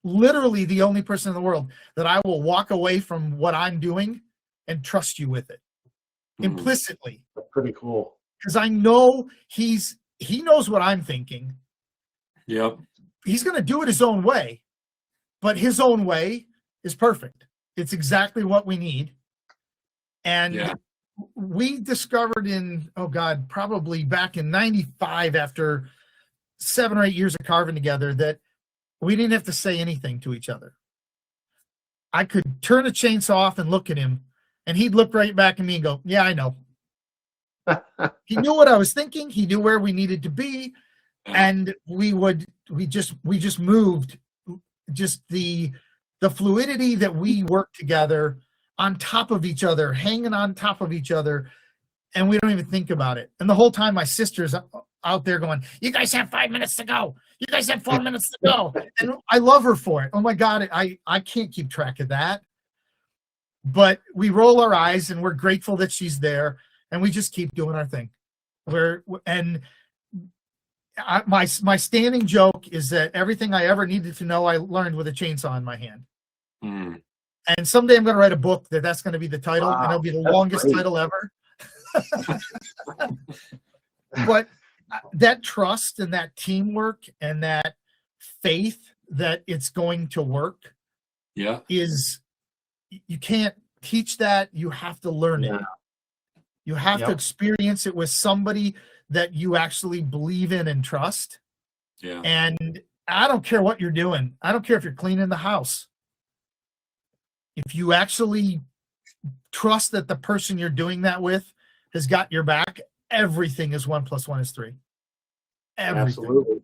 literally the only person in the world, that I will walk away from what I'm doing and trust you with it implicitly. That's pretty cool. Because I know he knows what I'm thinking. Yep. He's going to do it his own way, but his own way is perfect. It's exactly what we need. And we discovered probably back in 95, after 7 or 8 years of carving together, that we didn't have to say anything to each other. I could turn a chainsaw off and look at him, and he'd look right back at me and go, yeah, I know. He knew what I was thinking. He knew where we needed to be. And we just moved, just the fluidity that we work together on top of each other, hanging on top of each other, and we don't even think about it. And the whole time my sister's out there going, you guys have 5 minutes to go. You guys have 4 minutes to go. And I love her for it. Oh my God, I can't keep track of that. But we roll our eyes and we're grateful that she's there, and we just keep doing our thing. My standing joke is that everything I ever needed to know, I learned with a chainsaw in my hand. Mm. And someday I'm going to write a book that's going to be the title, and it'll be the longest great. title ever. But that trust and that teamwork and that faith that it's going to work, is, you can't teach that. You have to learn it. You have to experience it with somebody that you actually believe in and trust. Yeah. And I don't care what you're doing. I don't care if you're cleaning the house. If you actually trust that the person you're doing that with has got your back, everything is 1 + 1 is 3. Everything. Absolutely.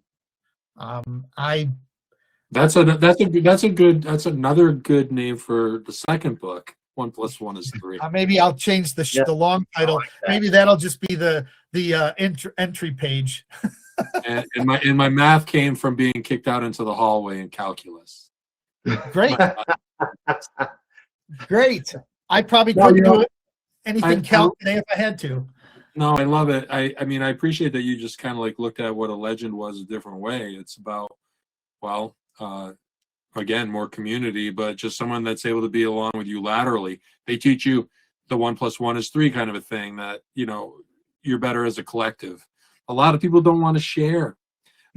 That's another good name for the second book. 1 + 1 is 3. Maybe I'll change the long title. Like that. Maybe that'll just be the entry page. and my math came from being kicked out into the hallway in calculus. Great. Great. I probably couldn't do it anything calc today if I had to. No, I love it. I mean, I appreciate that you just kind of like looked at what a legend was a different way. It's about, again, more community, but just someone that's able to be along with you laterally. They teach you the 1 + 1 is 3 kind of a thing, that, you know, you're better as a collective. A lot of people don't want to share.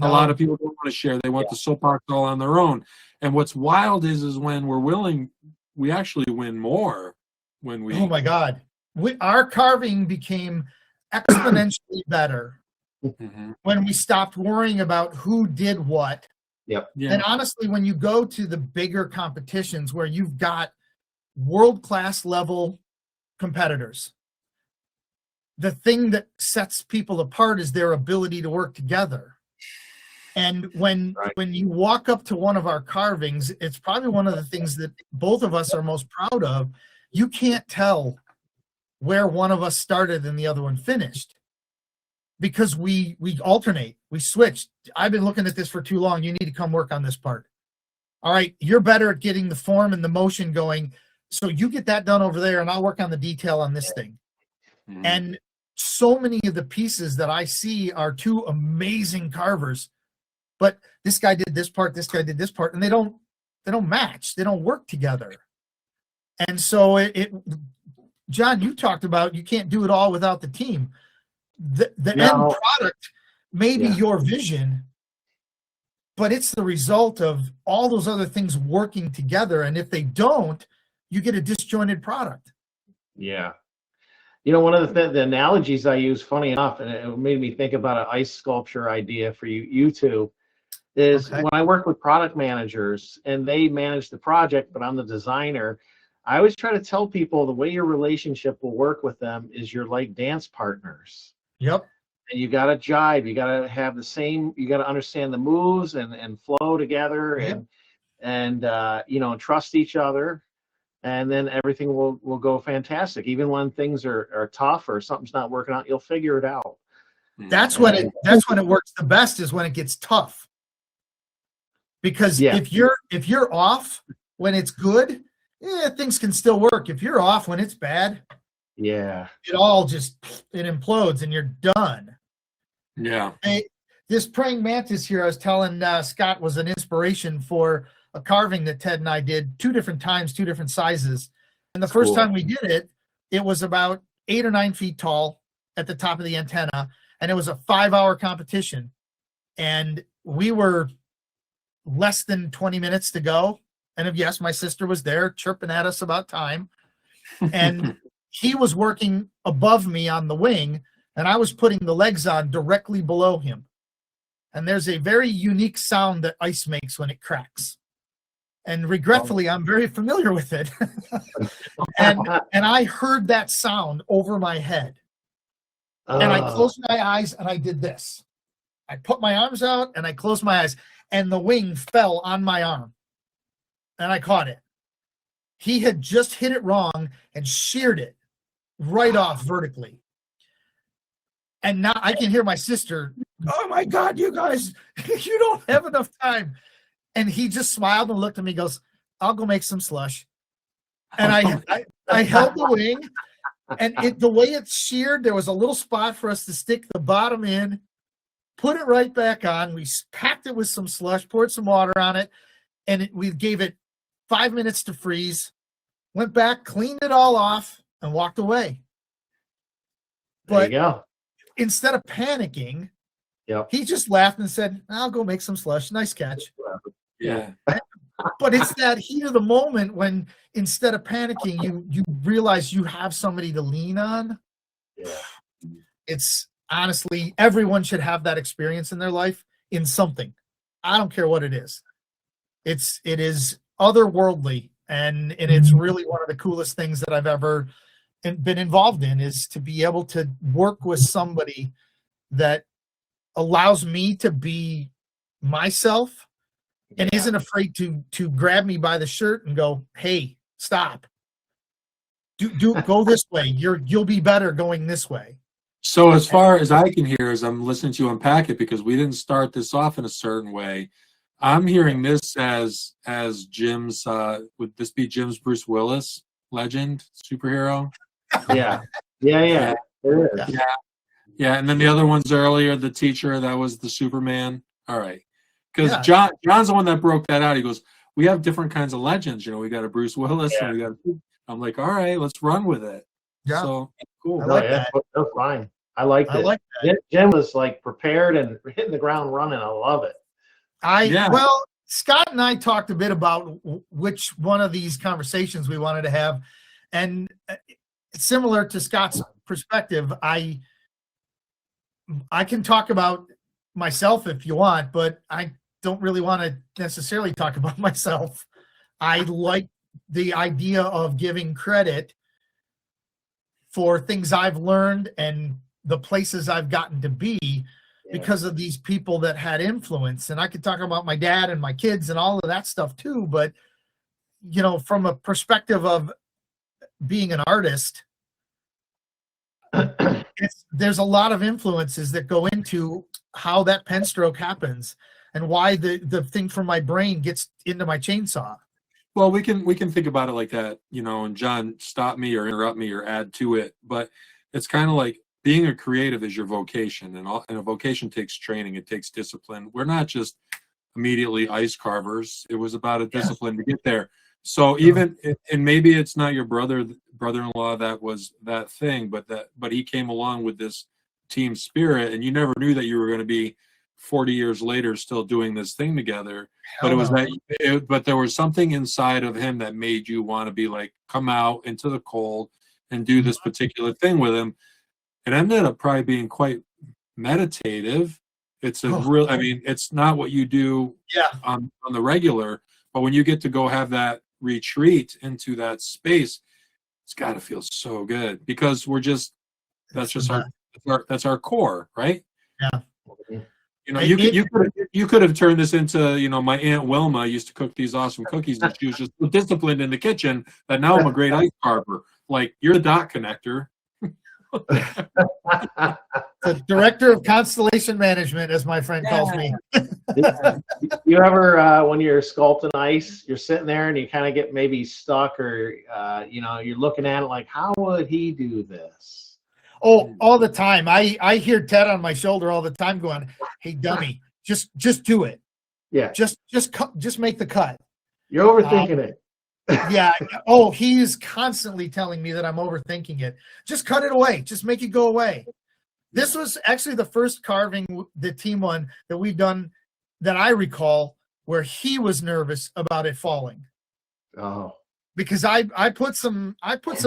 A lot of people don't want to share. They want the soapbox all on their own. And what's wild is when we're willing, we actually win more when we. Oh my God. Our carving became exponentially better when we stopped worrying about who did what. Yep. Yeah. And honestly, when you go to the bigger competitions where you've got world-class level competitors, the thing that sets people apart is their ability to work together. And when you walk up to one of our carvings, it's probably one of the things that both of us are most proud of. You can't tell where one of us started and the other one finished, because we alternate, we switch. I've been looking at this for too long. You need to come work on this part. All right, you're better at getting the form and the motion going, so you get that done over there, and I'll work on the detail on this thing. And so many of the pieces that I see are two amazing carvers, but this guy did this part, this guy did this part, and they don't match. They don't work together. And so John, you talked about you can't do it all without the team. The end product may be your vision, but it's the result of all those other things working together. And if they don't, you get a disjointed product. Yeah. You know, one of the analogies I use, funny enough, and it made me think about an ice sculpture idea for you two, is when I work with product managers and they manage the project, but I'm the designer, I always try to tell people the way your relationship will work with them is you're like dance partners. Yep. And you got to jive. You got to have the same, you got to understand the moves and flow together and you know, trust each other. And then everything will go fantastic. Even when things are tough or something's not working out, you'll figure it out. That's when it works the best, is when it gets tough. Because if you're off when it's good, things can still work. If you're off when it's bad, it all it implodes and you're done. Yeah. This praying mantis here, I was telling Scott, was an inspiration for a carving that Ted and I did 2 different times, 2 different sizes. And the first time we did it, it was about 8 or 9 feet tall at the top of the antenna. And it was a 5-hour competition. And we were less than 20 minutes to go. And yes, my sister was there chirping at us about time. And he was working above me on the wing, and I was putting the legs on directly below him. And there's a very unique sound that ice makes when it cracks. And regretfully, I'm very familiar with it. and I heard that sound over my head. And I closed my eyes and I did this. I put my arms out and I closed my eyes, and the wing fell on my arm. And I caught it. He had just hit it wrong and sheared it right off vertically. And now I can hear my sister, "Oh my God, you guys, you don't have enough time." And he just smiled and looked at me and goes, "I'll go make some slush." And I held the wing, and the way it's sheared, there was a little spot for us to stick the bottom in, put it right back on. We packed it with some slush, poured some water on it, and we gave it 5 minutes to freeze, went back, cleaned it all off, and walked away. There you go. Instead of panicking, he just laughed and said, "I'll go make some slush. Nice catch." Yeah. But it's that heat of the moment when, instead of panicking, you realize you have somebody to lean on. Yeah. It's honestly, everyone should have that experience in their life in something. I don't care what it is. It is otherworldly, and it's really one of the coolest things that I've ever been involved in, is to be able to work with somebody that allows me to be myself and isn't afraid to grab me by the shirt and go, "Hey, stop. Go this way. You'll be better going this way." So as far as I can hear, as I'm listening to you unpack it, because we didn't start this off in a certain way, I'm hearing this as Jim's, would this be Jim's Bruce Willis legend superhero? Yeah. It is. Yeah. And then the other ones earlier, the teacher, that was the Superman. All right. Because John's the one that broke that out. He goes, we have different kinds of legends. You know, we got a Bruce Willis, and we got. I'm like, all right, let's run with it. Yeah. So cool. I like that. That's fine. I liked I it. like Jim was like prepared and hitting the ground running. I love it. Well, Scott and I talked a bit about which one of these conversations we wanted to have, and similar to Scott's perspective, I can talk about myself if you want, but I don't really want to necessarily talk about myself. I like the idea of giving credit for things I've learned and the places I've gotten to be because of these people that had influence. And I could talk about my dad and my kids and all of that stuff too, but you know, from a perspective of being an artist, there's a lot of influences that go into how that pen stroke happens and why the thing from my brain gets into my chainsaw. Well, we can think about it like that, you know, and John, stop me or interrupt me or add to it. But it's kind of like being a creative is your vocation, and a vocation takes training, it takes discipline. We're not just immediately ice carvers. It was about a discipline to get there. So even, and maybe it's not your brother-in-law that was that thing, but he came along with this team spirit, and you never knew that you were going to be 40 years later still doing this thing together. But it was but there was something inside of him that made you want to be like, come out into the cold and do this particular thing with him. It ended up probably being quite meditative. It's a real, I mean, it's not what you do on the regular, but when you get to go have that retreat into that space, it's got to feel so good, because we're just, that's our core, right? Yeah. You know, you could have turned this into, you know, my Aunt Wilma used to cook these awesome cookies, and she was just so disciplined in the kitchen that now I'm a great ice carver. Like, you're the dot connector. The director of constellation management, as my friend calls me. You ever, when you're sculpting ice, you're sitting there and you kind of get maybe stuck, or you know, you're looking at it like, how would he do this? Oh, all the time. I hear Ted on my shoulder all the time going, "Hey, dummy, just do it. Yeah, just make the cut." You're overthinking it. Yeah. Oh, he's constantly telling me that I'm overthinking it. Just cut it away. Just make it go away. This was actually the first carving, the team one that we've done that I recall, where he was nervous about it falling. Oh. Because I put some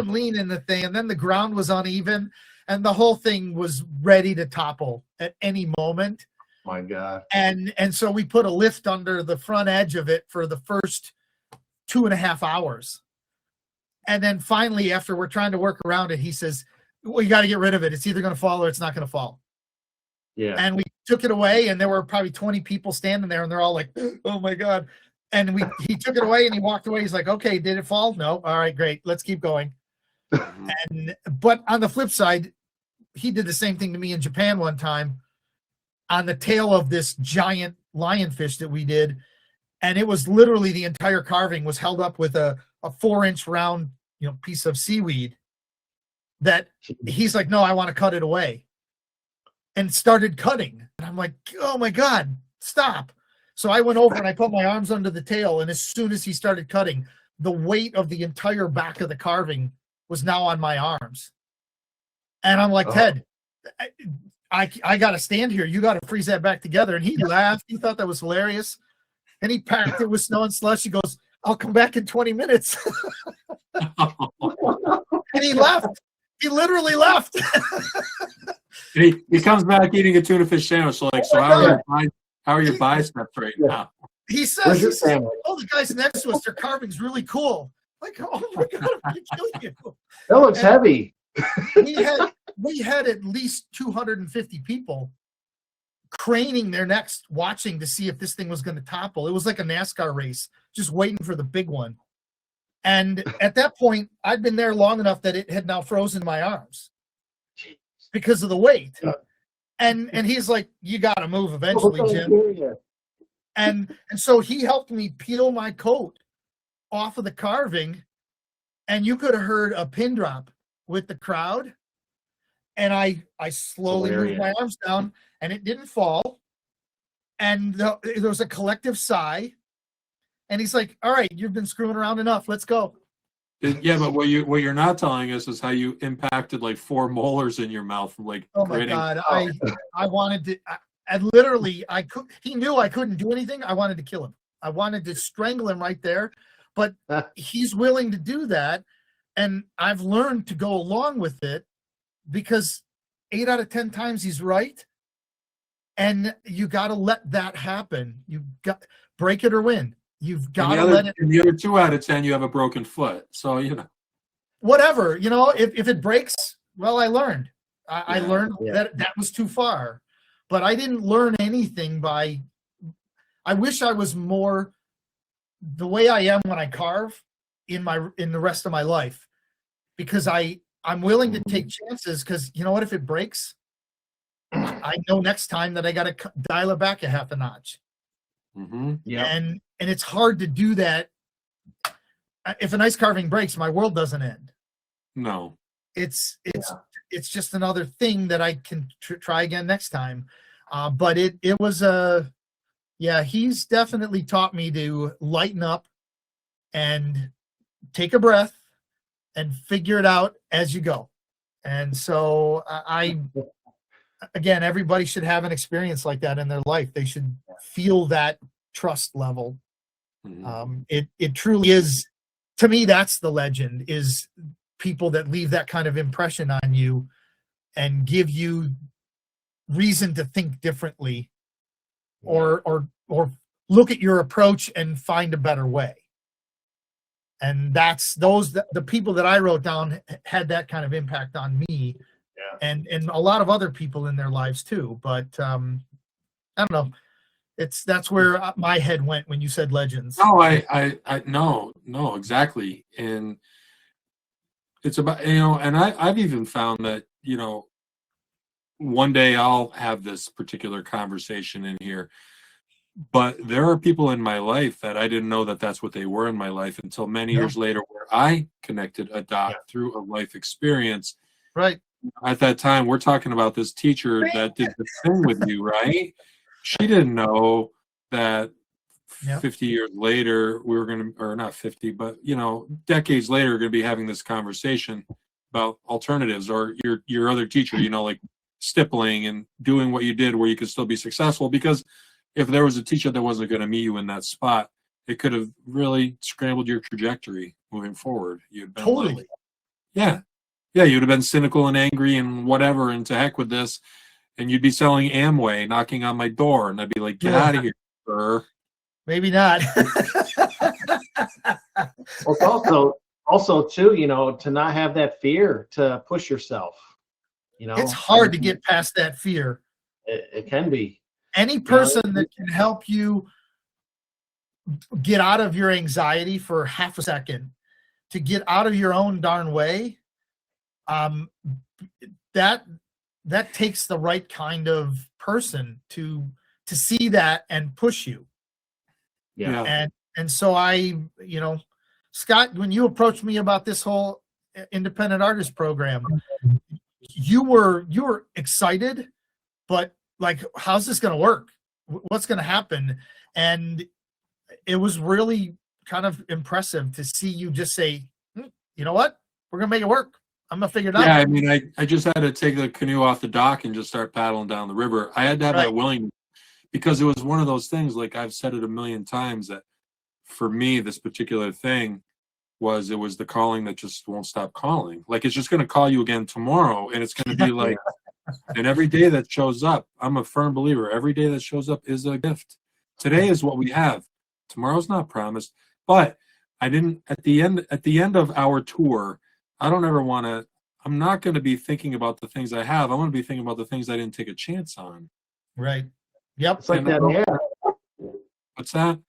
lean in the thing, and then the ground was uneven, and the whole thing was ready to topple at any moment. My God. And so we put a lift under the front edge of it for the first 2.5 hours. And then finally, after we're trying to work around it, he says, well, you got to get rid of it. It's either going to fall or it's not going to fall. Yeah. And we took it away, and there were probably 20 people standing there, and they're all like, oh my God. And he took it away and he walked away. He's like, okay, did it fall? No. All right, great. Let's keep going. But on the flip side, he did the same thing to me in Japan one time on the tail of this giant lionfish that we did. And it was literally the entire carving was held up with a 4-inch round, you know, piece of seaweed that he's like, no, I want to cut it away, and started cutting. And I'm like, oh my God, stop. So I went over and I put my arms under the tail. And as soon as he started cutting, the weight of the entire back of the carving was now on my arms. And I'm like, Ted, I got to stand here. You got to freeze that back together. And he laughed. He thought that was hilarious. And he packed it with snow and slush. He goes, I'll come back in 20 minutes. And he left. He literally left. he comes back eating a tuna fish sandwich. Like, so how are your biceps right now? He says, oh, the guys next to us, their carving's really cool. Like, oh my God, I'm going to kill you. That looks heavy. we had at least 250 people craning their necks, watching to see if this thing was going to topple. It was like a NASCAR race, just waiting for the big one. And at that point, I'd been there long enough that it had now frozen my arms because of the weight. And he's like, you got to move eventually, Jim. And so he helped me peel my coat off of the carving, and you could have heard a pin drop with the crowd. And I slowly moved my arms down, and it didn't fall. And there was a collective sigh. And he's like, all right, you've been screwing around enough. Let's go. Yeah, but what you're not telling us is how you impacted like 4 molars in your mouth from like Oh my creating. God. I wanted to, I literally, he knew I couldn't do anything. I wanted to kill him. I wanted to strangle him right there, but he's willing to do that. And I've learned to go along with it because 8 out of 10 times he's right. And you got to let that happen. You got break it or win. You've got to let it. And the other 2 out of 10, you have a broken foot. So, you know. Whatever, you know, if it breaks, well, I learned. I learned that was too far. But I didn't learn anything by, I wish I was more the way I am when I carve in the rest of my life, because I'm willing to take chances, because you know what, if it breaks, I know next time that I got to dial it back a half a notch. Mm-hmm. Yeah. And it's hard to do that. If a nice carving breaks, my world doesn't end. No. It's just another thing that I can try again next time. But it was he's definitely taught me to lighten up and take a breath and figure it out as you go. And so again, everybody should have an experience like that in their life. They should feel that trust level. Mm-hmm. It truly is, to me, that's the legend, is people that leave that kind of impression on you and give you reason to think differently, or look at your approach and find a better way. And that's the people that I wrote down had that kind of impact on me, and a lot of other people in their lives too. But I don't know. That's where my head went when you said legends. No, no, exactly. And it's about, you know, and I've even found that, you know, one day I'll have this particular conversation in here, but there are people in my life that I didn't know that that's what they were in my life until many years later, where I connected a dot through a life experience. Right. At that time, we're talking about this teacher that did the thing with you, right? She didn't know that 50 years later, we were going to, or not 50, but, you know, decades later, we're going to be having this conversation about alternatives, or your other teacher, you know, like stippling and doing what you did where you could still be successful. Because if there was a teacher that wasn't going to meet you in that spot, it could have really scrambled your trajectory moving forward. You'd been Totally. Like, you'd have been cynical and angry and whatever, and to heck with this. And you'd be selling Amway, knocking on my door, and I'd be like, get out of here, sir. Maybe not. Well, also too, you know, to not have that fear to push yourself. You know, it's hard to get past that fear. It can be. Any person that can help you get out of your anxiety for half a second, to get out of your own darn way, that takes the right kind of person to see that and push you. Yeah. And so you know, Scott, when you approached me about this whole independent artist program, you were excited, but like, how's this going to work? What's going to happen? And it was really kind of impressive to see you just say, you know what, we're going to make it work. I'm going to figure it out. Yeah, I mean, I just had to take the canoe off the dock and just start paddling down the river. I had to have that willingness, because it was one of those things, like I've said it a million times, that for me, this particular thing it was the calling that just won't stop calling. Like, it's just going to call you again tomorrow, and it's going to be like, and every day that shows up, I'm a firm believer, every day that shows up is a gift. Today is what we have. Tomorrow's not promised. But at the end of our tour, I'm not going to be thinking about the things I have. I'm going to be thinking about the things I didn't take a chance on. Right. Yep. It's like that ad. What's that?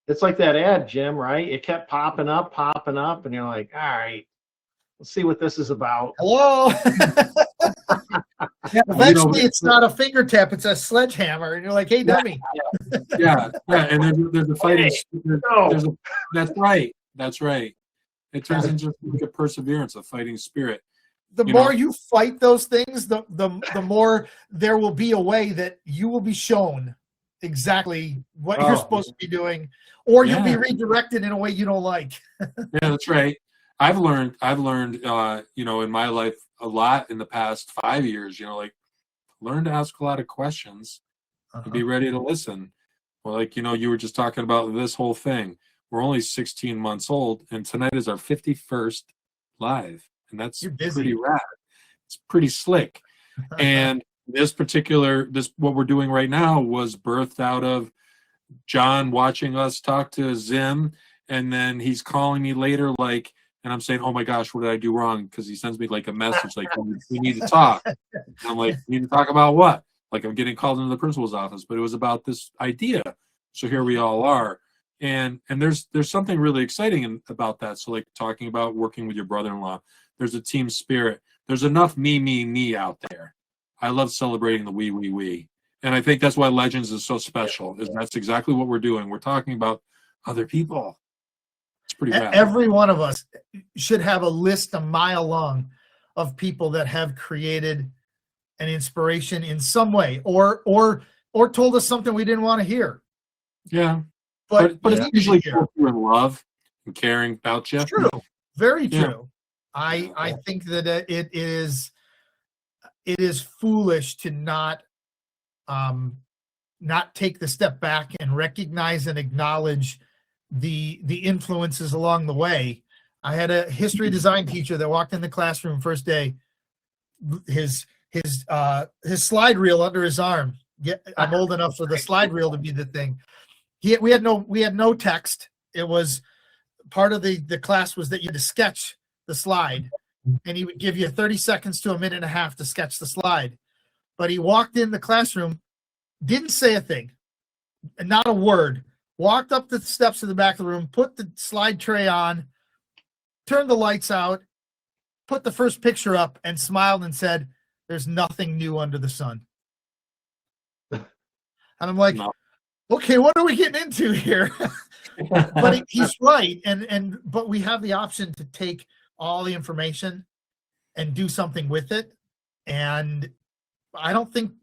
It's like that ad, Jim, right? It kept popping up, and you're like, all right, let's see what this is about. Hello. Eventually, it's not a finger tap; it's a sledgehammer, and you're like, "Hey, dummy." Yeah. And there's a fighting. That's right. That's right. It turns into like a perseverance, a fighting spirit. The more you fight those things, the more there will be a way that you will be shown exactly what Oh. you're supposed to be doing, or you'll be Yeah. redirected in a way you don't like. Yeah, that's right. I've learned, you know, in my life a lot in the past 5 years, you know, like learn to ask a lot of questions and be ready to listen. Well, like, you know, you were just talking about this whole thing. We're only 16 months old, and tonight is our 51st live, and that's You're busy. pretty rad. It's pretty slick. And this what we're doing right now was birthed out of John watching us talk to Zim, and then he's calling me later, like, and I'm saying, "Oh my gosh, what did I do wrong?" Because he sends me like a message, like, "We need to talk." And I'm like, "We need to talk about what?" Like, I'm getting called into the principal's office, but it was about this idea. So here we all are, and there's something really exciting about that. So like talking about working with your brother-in-law, there's a team spirit. There's enough me out there. I love celebrating the we. And I think that's why Legends is so special, is that's exactly what we're doing. We're talking about other people. It's pretty rad. Every one of us should have a list a mile long of people that have created an inspiration in some way, or told us something we didn't want to hear. Yeah. But it's usually people who are in love and caring about you. true. Very Yeah. true. I think that it is foolish to not take the step back and recognize and acknowledge the influences along the way. I had a history design teacher that walked in the classroom first day, his slide reel under his arm. I'm old enough for the slide reel to be the thing. We had no text. It was part of the class was that you had to sketch the slide, and he would give you 30 seconds to a minute and a half to sketch the slide. But he walked in the classroom, didn't say a thing, not a word, walked up the steps to the back of the room, put the slide tray on, turned the lights out, put the first picture up, and smiled and said, "There's nothing new under the sun." And I'm like, No. okay, what are we getting into here? But he's right. But we have the option to take all the information and do something with it. And I don't think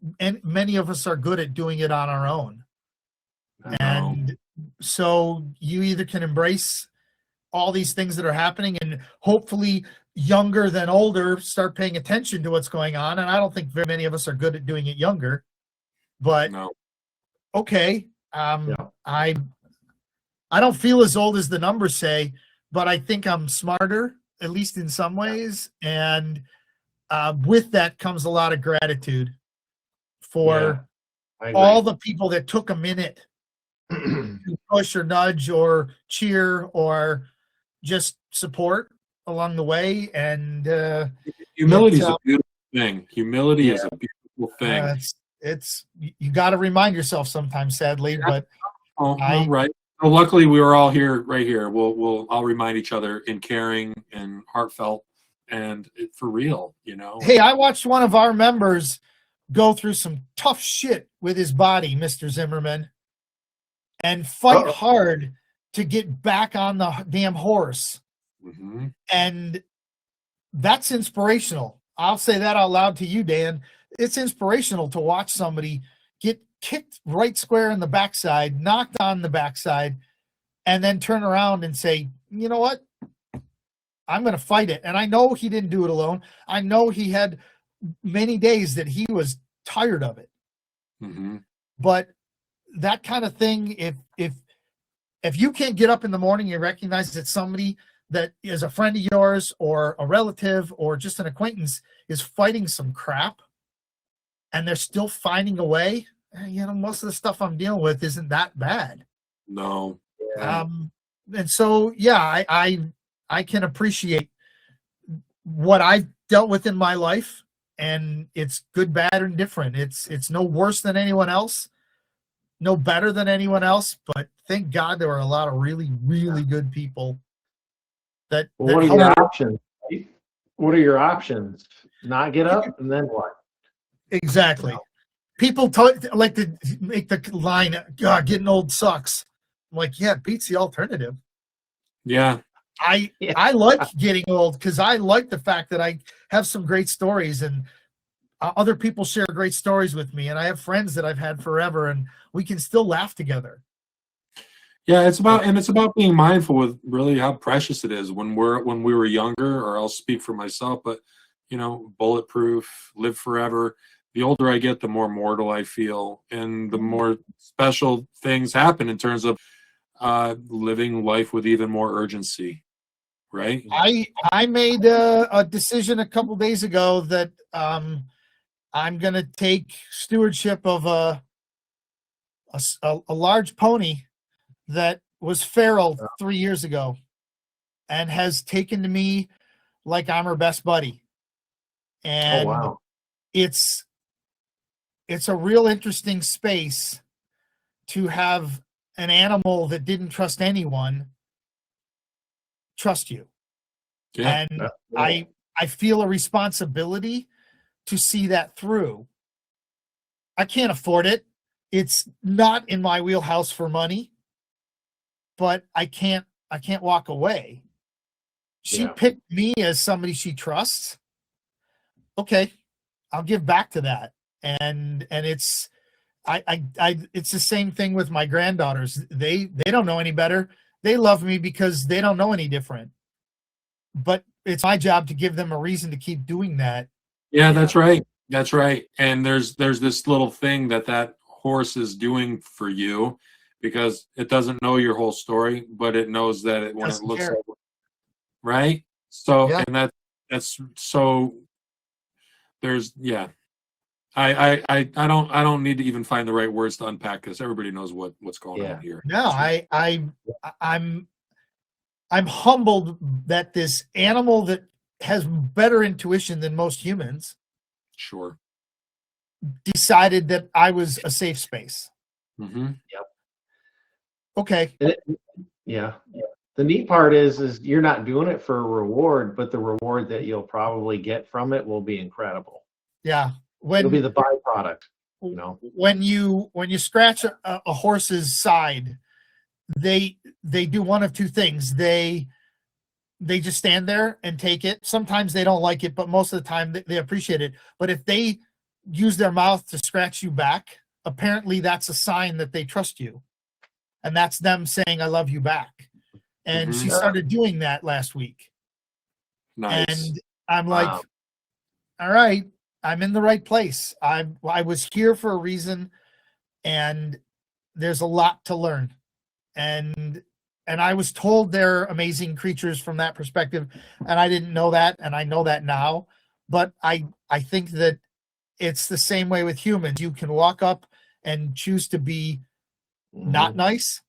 many of us are good at doing it on our own. And so you either can embrace all these things that are happening, and hopefully younger than older start paying attention to what's going on. And I don't think very many of us are good at doing it younger, but okay. I don't feel as old as the numbers say, but I think I'm smarter, at least in some ways. And with that comes a lot of gratitude for all the people that took a minute to push or nudge or cheer or just support along the way. And humility is a beautiful thing. Humility is a beautiful thing. You got to remind yourself sometimes, sadly, but right. Well, luckily we were all here, right here. We'll all remind each other in caring and heartfelt and for real, you know. Hey, I watched one of our members go through some tough shit with his body, Mr. Zimmerman, and fight hard to get back on the damn horse. Mm-hmm. And that's inspirational. I'll say that out loud to you, Dan. It's inspirational to watch somebody get kicked right square in the backside, knocked on the backside, and then turn around and say, "You know what? I'm going to fight it." And I know he didn't do it alone. I know he had many days that he was tired of it. Mm-hmm. But that kind of thing, if you can't get up in the morning and recognize that somebody that is a friend of yours or a relative or just an acquaintance is fighting some crap and they're still finding a way, you know, most of the stuff I'm dealing with isn't that bad. No. And so, yeah, I can appreciate what I've dealt with in my life, and it's good, bad, and different. It's no worse than anyone else, no better than anyone else, but thank God there were a lot of really, really good people that. Well, what are your options? What are your options? Not get up, and then what? Exactly. People like to make the line, "God, getting old sucks." I'm like, yeah, it beats the alternative. Yeah. I like getting old because I like the fact that I have some great stories, and other people share great stories with me, and I have friends that I've had forever, and we can still laugh together. Yeah, it's about being mindful with really how precious it is when we were younger, or I'll speak for myself, but bulletproof, live forever. The older I get, the more mortal I feel, and the more special things happen in terms of living life with even more urgency, right? I made a decision a couple days ago that I'm going to take stewardship of a large pony that was feral 3 years ago and has taken to me like I'm her best buddy. And wow. it's a real interesting space to have an animal that didn't trust anyone trust you. Yeah. And I feel a responsibility to see that through. I can't afford it. It's not in my wheelhouse for money, but I can't walk away. She picked me as somebody she trusts. Okay, I'll give back to that. And it's it's the same thing with my granddaughters. They don't know any better. They love me because they don't know any different. But it's my job to give them a reason to keep doing that. Yeah, that's right. That's right. And there's this little thing that horse is doing for you, because it doesn't know your whole story, but it knows that when it looks at, right. So and that's so there's I don't need to even find the right words to unpack this. Everybody knows what's going on here. No, I'm humbled that this animal that has better intuition than most humans decided that I was a safe space. Mm-hmm. Yep. Okay. The neat part is you're not doing it for a reward, but the reward that you'll probably get from it will be incredible. Yeah. It'll be the byproduct. When you scratch a horse's side, they do one of two things. They just stand there and take it. Sometimes they don't like it, but most of the time they appreciate it. But if they use their mouth to scratch you back, apparently that's a sign that they trust you. And that's them saying, I love you back. And she started doing that last week. Nice. And I'm like, all right, I'm in the right place. I was here for a reason, and there's a lot to learn. And I was told they're amazing creatures from that perspective, and I didn't know that, and I know that now. But I think that it's the same way with humans. You can walk up and choose to be not nice,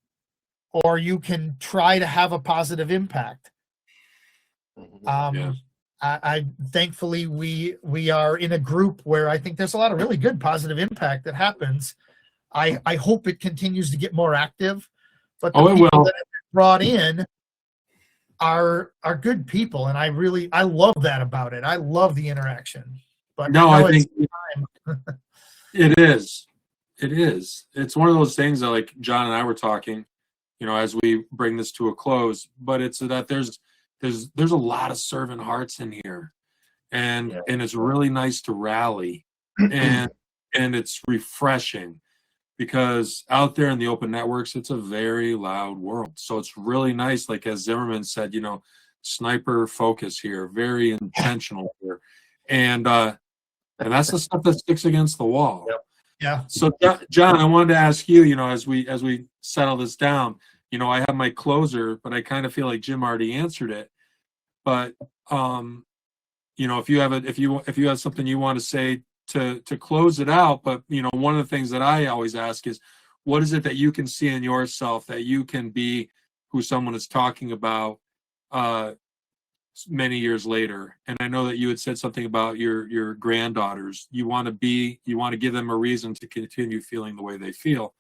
or you can try to have a positive impact. I thankfully we are in a group where I think there's a lot of really good positive impact that happens. I hope it continues to get more active, but the people that have been brought in are good people, and I love that about it. I love the interaction. But I think it is. It's one of those things that, like John and I were talking, as we bring this to a close, but it's that there's a lot of servant hearts in here, and it's really nice to rally, and it's refreshing, because out there in the open networks, it's a very loud world. So it's really nice, like as Zimmerman said, sniper focus here, very intentional here, and that's the stuff that sticks against the wall. Yeah. So John, I wanted to ask you, as we settle this down, I have my closer, but I kind of feel like Jim already answered it. But if you have something you want to say to close it out, but one of the things that I always ask is, what is it that you can see in yourself that you can be who someone is talking about many years later? And I know that you had said something about your granddaughters. You want to give them a reason to continue feeling the way they feel.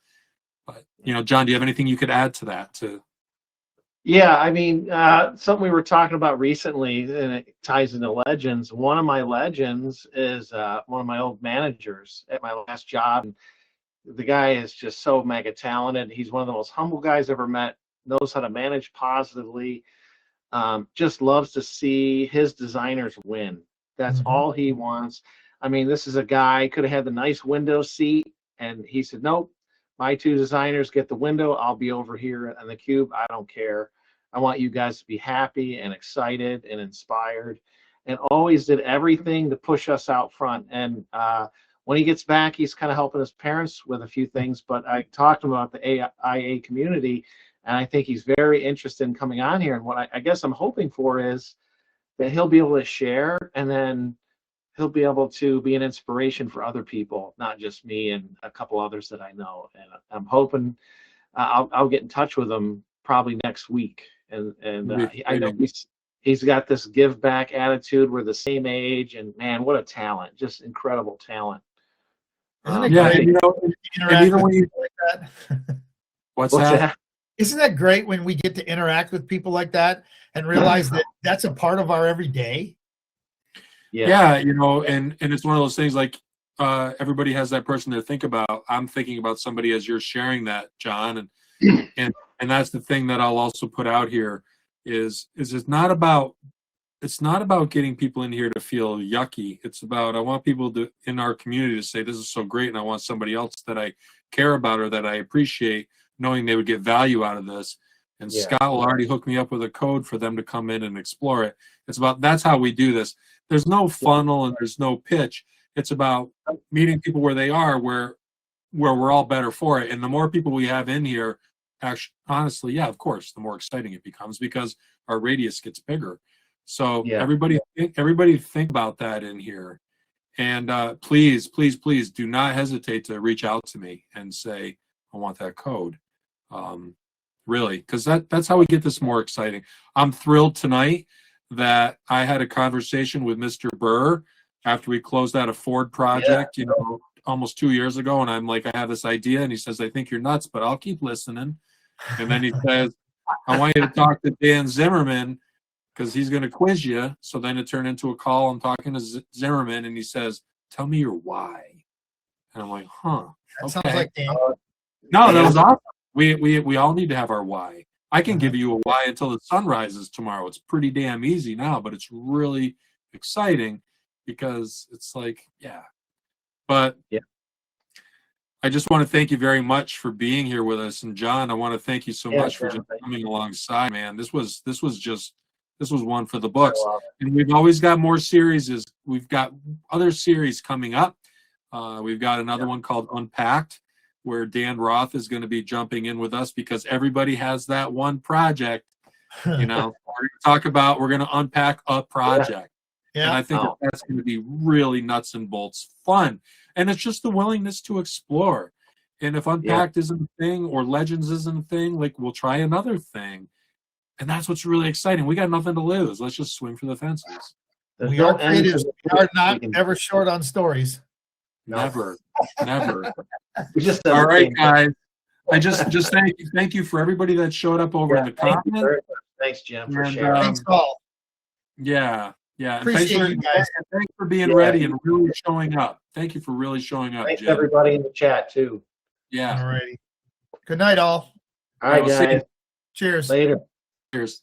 But John, do you have anything you could add to that? I mean, something we were talking about recently, and it ties into legends. One of my legends is one of my old managers at my last job. And the guy is just so mega talented. He's one of the most humble guys I've ever met, knows how to manage positively, just loves to see his designers win. That's all he wants. I mean, this is a guy could have had the nice window seat, and he said, nope, my two designers get the window. I'll be over here in the cube. I don't care. I want you guys to be happy and excited and inspired, and always did everything to push us out front. And when he gets back, he's kind of helping his parents with a few things, but I talked to him about the iAiAM community, and I think he's very interested in coming on here. And what I guess I'm hoping for is that he'll be able to share, and then he'll be able to be an inspiration for other people, not just me and a couple others that I know. And I'm hoping I'll get in touch with him probably next week. And I know he's got this give back attitude. We're the same age, and man, what a talent! Just incredible talent. Isn't it Yeah, great? and, and even when you, like that? what's that? Isn't that great when we get to interact with people like that and realize that that's a part of our everyday? Yeah, and it's one of those things like everybody has that person to think about. I'm thinking about somebody as you're sharing that, John, and that's the thing that I'll also put out here is it's not about getting people in here to feel yucky. It's about I want people to in our community to say this is so great, and I want somebody else that I care about or that I appreciate knowing they would get value out of this. And Scott will already hook me up with a code for them to come in and explore it. It's about that's how we do this. There's no funnel and there's no pitch. It's about meeting people where they are, where we're all better for it. And the more people we have in here, actually, honestly, yeah, of course, the more exciting it becomes because our radius gets bigger. So everybody think about that in here. And please, please, please do not hesitate to reach out to me and say, I want that code. Really, because that's how we get this more exciting. I'm thrilled tonight that I had a conversation with Mr. Bur after we closed out a Ford project, almost 2 years ago. And I'm like, I have this idea. And he says, I think you're nuts, but I'll keep listening. And then he says, I want you to talk to Dan Zimmerman because he's going to quiz you. So then it turned into a call. I'm talking to Zimmerman and he says, tell me your why. And I'm like, huh. That sounds like Dan. No, that was awesome. We all need to have our why. I can give you a why until the sun rises tomorrow. It's pretty damn easy now, but it's really exciting because it's like, But I just want to thank you very much for being here with us. And John, I want to thank you so much for just coming alongside, man. This was one for the books. And we've always got more series. We've got other series coming up. We've got another one called Unpacked, where Dan Roth is going to be jumping in with us because everybody has that one project. We're going to unpack a project. And I think that's going to be really nuts and bolts fun. And it's just the willingness to explore. And if Unpacked isn't a thing or Legends isn't a thing, like we'll try another thing. And that's what's really exciting. We got nothing to lose. Let's just swing for the fences. We are creatives. We are not ever short on stories. Never. All right, guys. I just thank you for everybody that showed up over in the comments. Thanks, Jim, for sharing. Thanks, all. Yeah. Appreciate you guys. Thanks for being ready and really showing up. Thank you for really showing up, Thanks, Jim. everybody in the chat, too. Yeah. All righty. Good night, all. All right, guys. Cheers. Later. Cheers.